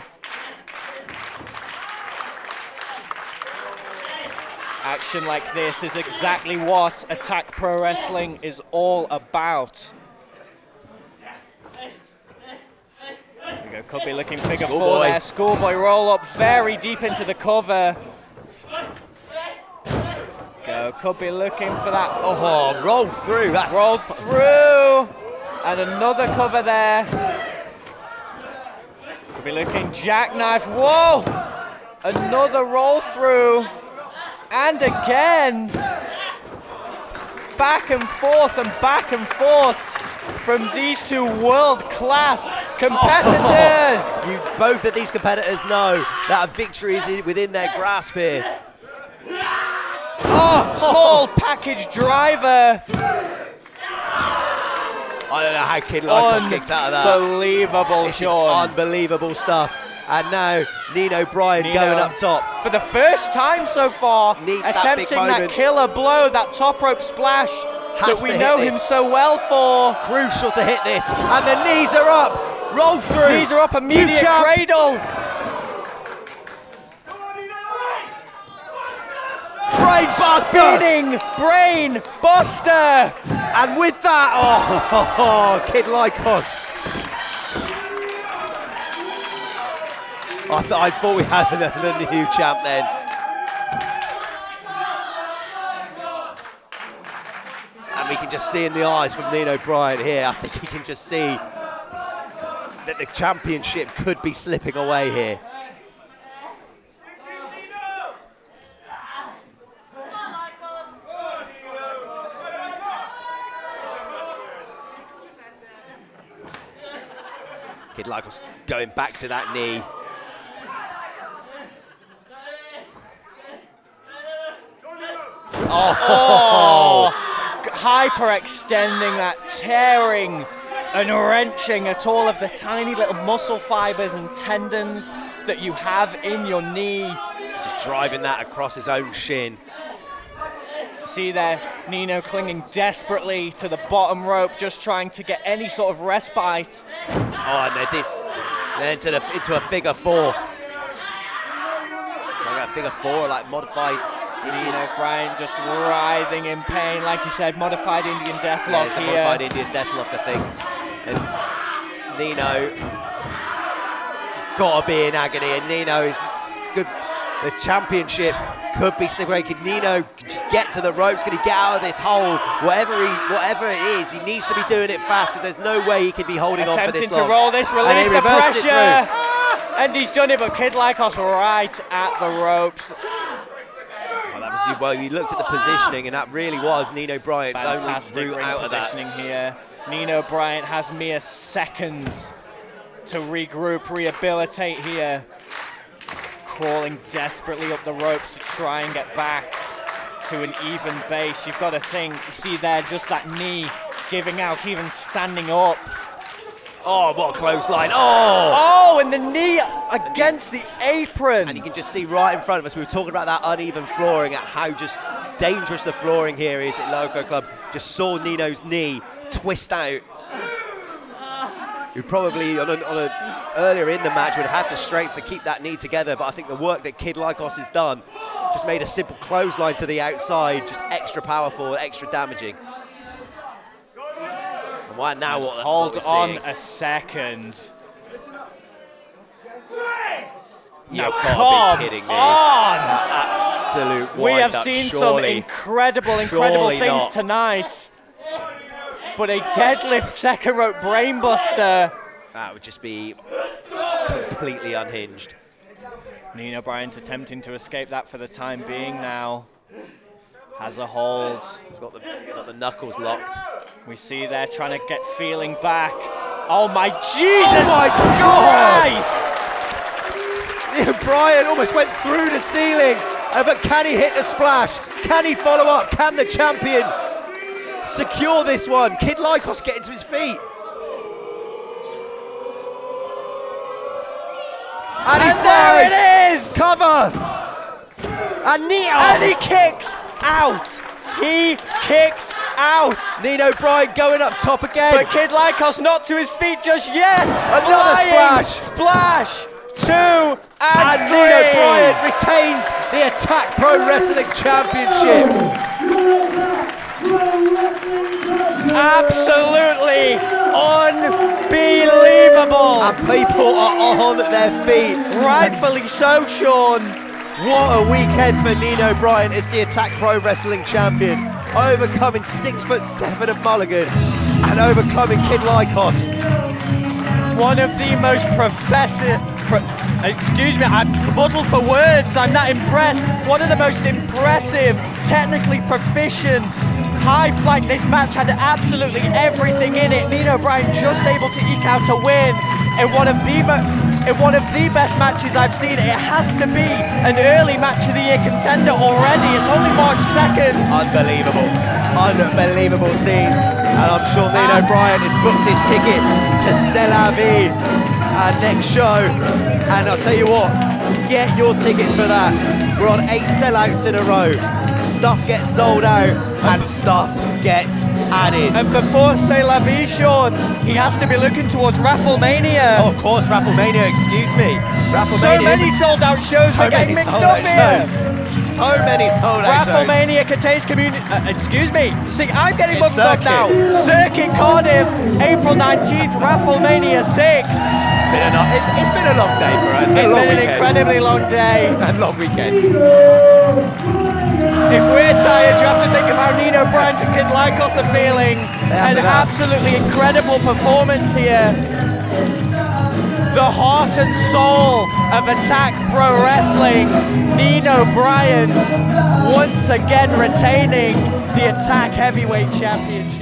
Action like this is exactly what Attack Pro Wrestling is all about. There we go, could be looking figure four there. Schoolboy roll up very deep into the cover. Go, could be looking for that. Oh, rolled through. That's rolled through. And another cover there. Could be looking jackknife. Whoa! Another roll through. And again. Back and forth from these two world-class competitors. Both of these competitors know that a victory is within their grasp here. Small package driver. I don't know how Kid Lycos kicks out of that. Unbelievable, this Sean. Is unbelievable stuff. And now Nino Bryan going up top. For the first time so far, Needs attempting that killer blow, that top rope splash that we know him so well for. Crucial to hit this. And the knees are up. Roll through. Knees are up, immediate cradle. Brain buster! Spinning brain buster! And with that, Kid Lycos. I thought we had the new champ then. And we can just see in the eyes from Nino Bryan here, I think he can just see that the championship could be slipping away here. Kid Lycos going back to that knee. Hyperextending that, tearing and wrenching at all of the tiny little muscle fibers and tendons that you have in your knee. Just driving that across his own shin. See there, Nino clinging desperately to the bottom rope, just trying to get any sort of respite. Oh, and they're into a figure four. Like a figure four, like modified Indian. Nino Bryan just writhing in pain, like you said, modified Indian deathlock it's here. A modified Indian deathlock, I think. And Nino has got to be in agony, and Nino is good. The championship could be slipping away. Can Nino just get to the ropes? Can he get out of this hole? Whatever it is, he needs to be doing it fast because there's no way he can be holding on for this long. Attempting to roll this, relieve the pressure. And he's done it, but Kid Lycos right at the ropes. Well, you looked at the positioning, and that really was Nino Bryant's only route out of that. Fantastic here. Nino Bryant has mere seconds to regroup, rehabilitate here. Crawling desperately up the ropes to try and get back to an even base. You've got to think, you see there, just that knee giving out, even standing up. Oh, what a clothesline. And the knee against the apron. And you can just see right in front of us, we were talking about that uneven flooring, at how just dangerous the flooring here is at Loco Club. Just saw Nino's knee twist out. We probably, earlier in the match, would have had the strength to keep that knee together, but I think the work that Kid Lycos has done just made a simple clothesline to the outside just extra powerful, extra damaging. And why now what Hold what on seeing. A second. You Now can't be kidding me. Absolute We have wind-up, seen surely. some incredible Surely things not. tonight. But a deadlift second rope brainbuster. That would just be completely unhinged. Nino Bryant attempting to escape that for the time being now. Has a hold. He's got the knuckles locked. We see they're trying to get feeling back. Oh my Jesus! Oh my God! Christ! Bryan almost went through the ceiling, but can he hit the splash? Can he follow up? Can the champion secure this one? Kid Lycos getting to his feet. And there it is! Cover! And Nino! And he kicks out! He kicks out! Nino Bryan going up top again. But Kid Lycos not to his feet just yet! Another Flying splash! 2 and 3! Nino Bryan retains the Attack Pro Wrestling Championship. Absolutely unbelievable! And people are on their feet. Rightfully so, Sean. What a weekend for Nino Bryan as the Attack Pro Wrestling Champion, overcoming 6'7" of Mulligan and overcoming Kid Lycos. One of the most excuse me, I'm muddled for words, I'm not impressed. One of the most impressive, technically proficient, high flying. This match had absolutely everything in it. Nino Bryan just able to eke out a win in one of the best matches I've seen. It has to be an early match of the year contender already. It's only March 2nd. Unbelievable scenes. And I'm sure Nino Bryan has booked his ticket to C'est La Vie, our next show. And I'll tell you what, get your tickets for that. We're on 8 sellouts in a row. Stuff gets sold out and stuff gets added. And before C'est La Vie, Sean, he has to be looking towards Rafflemania. Oh, of course, Rafflemania, excuse me. So many sold out shows, we're getting mixed up here. So many sold out shows. Rafflemania contains community. Excuse me. See, I'm getting It's muddled up now. Circuit Cardiff, April 19th, Rafflemania 6. It's been a long day for us. It's been an incredibly long day. And long weekend. If we're tired, you have to think of how Nino Bryan and Kid Lycos are feeling. An absolutely incredible performance here. The heart and soul of Attack Pro Wrestling, Nino Bryan once again retaining the Attack Heavyweight Championship.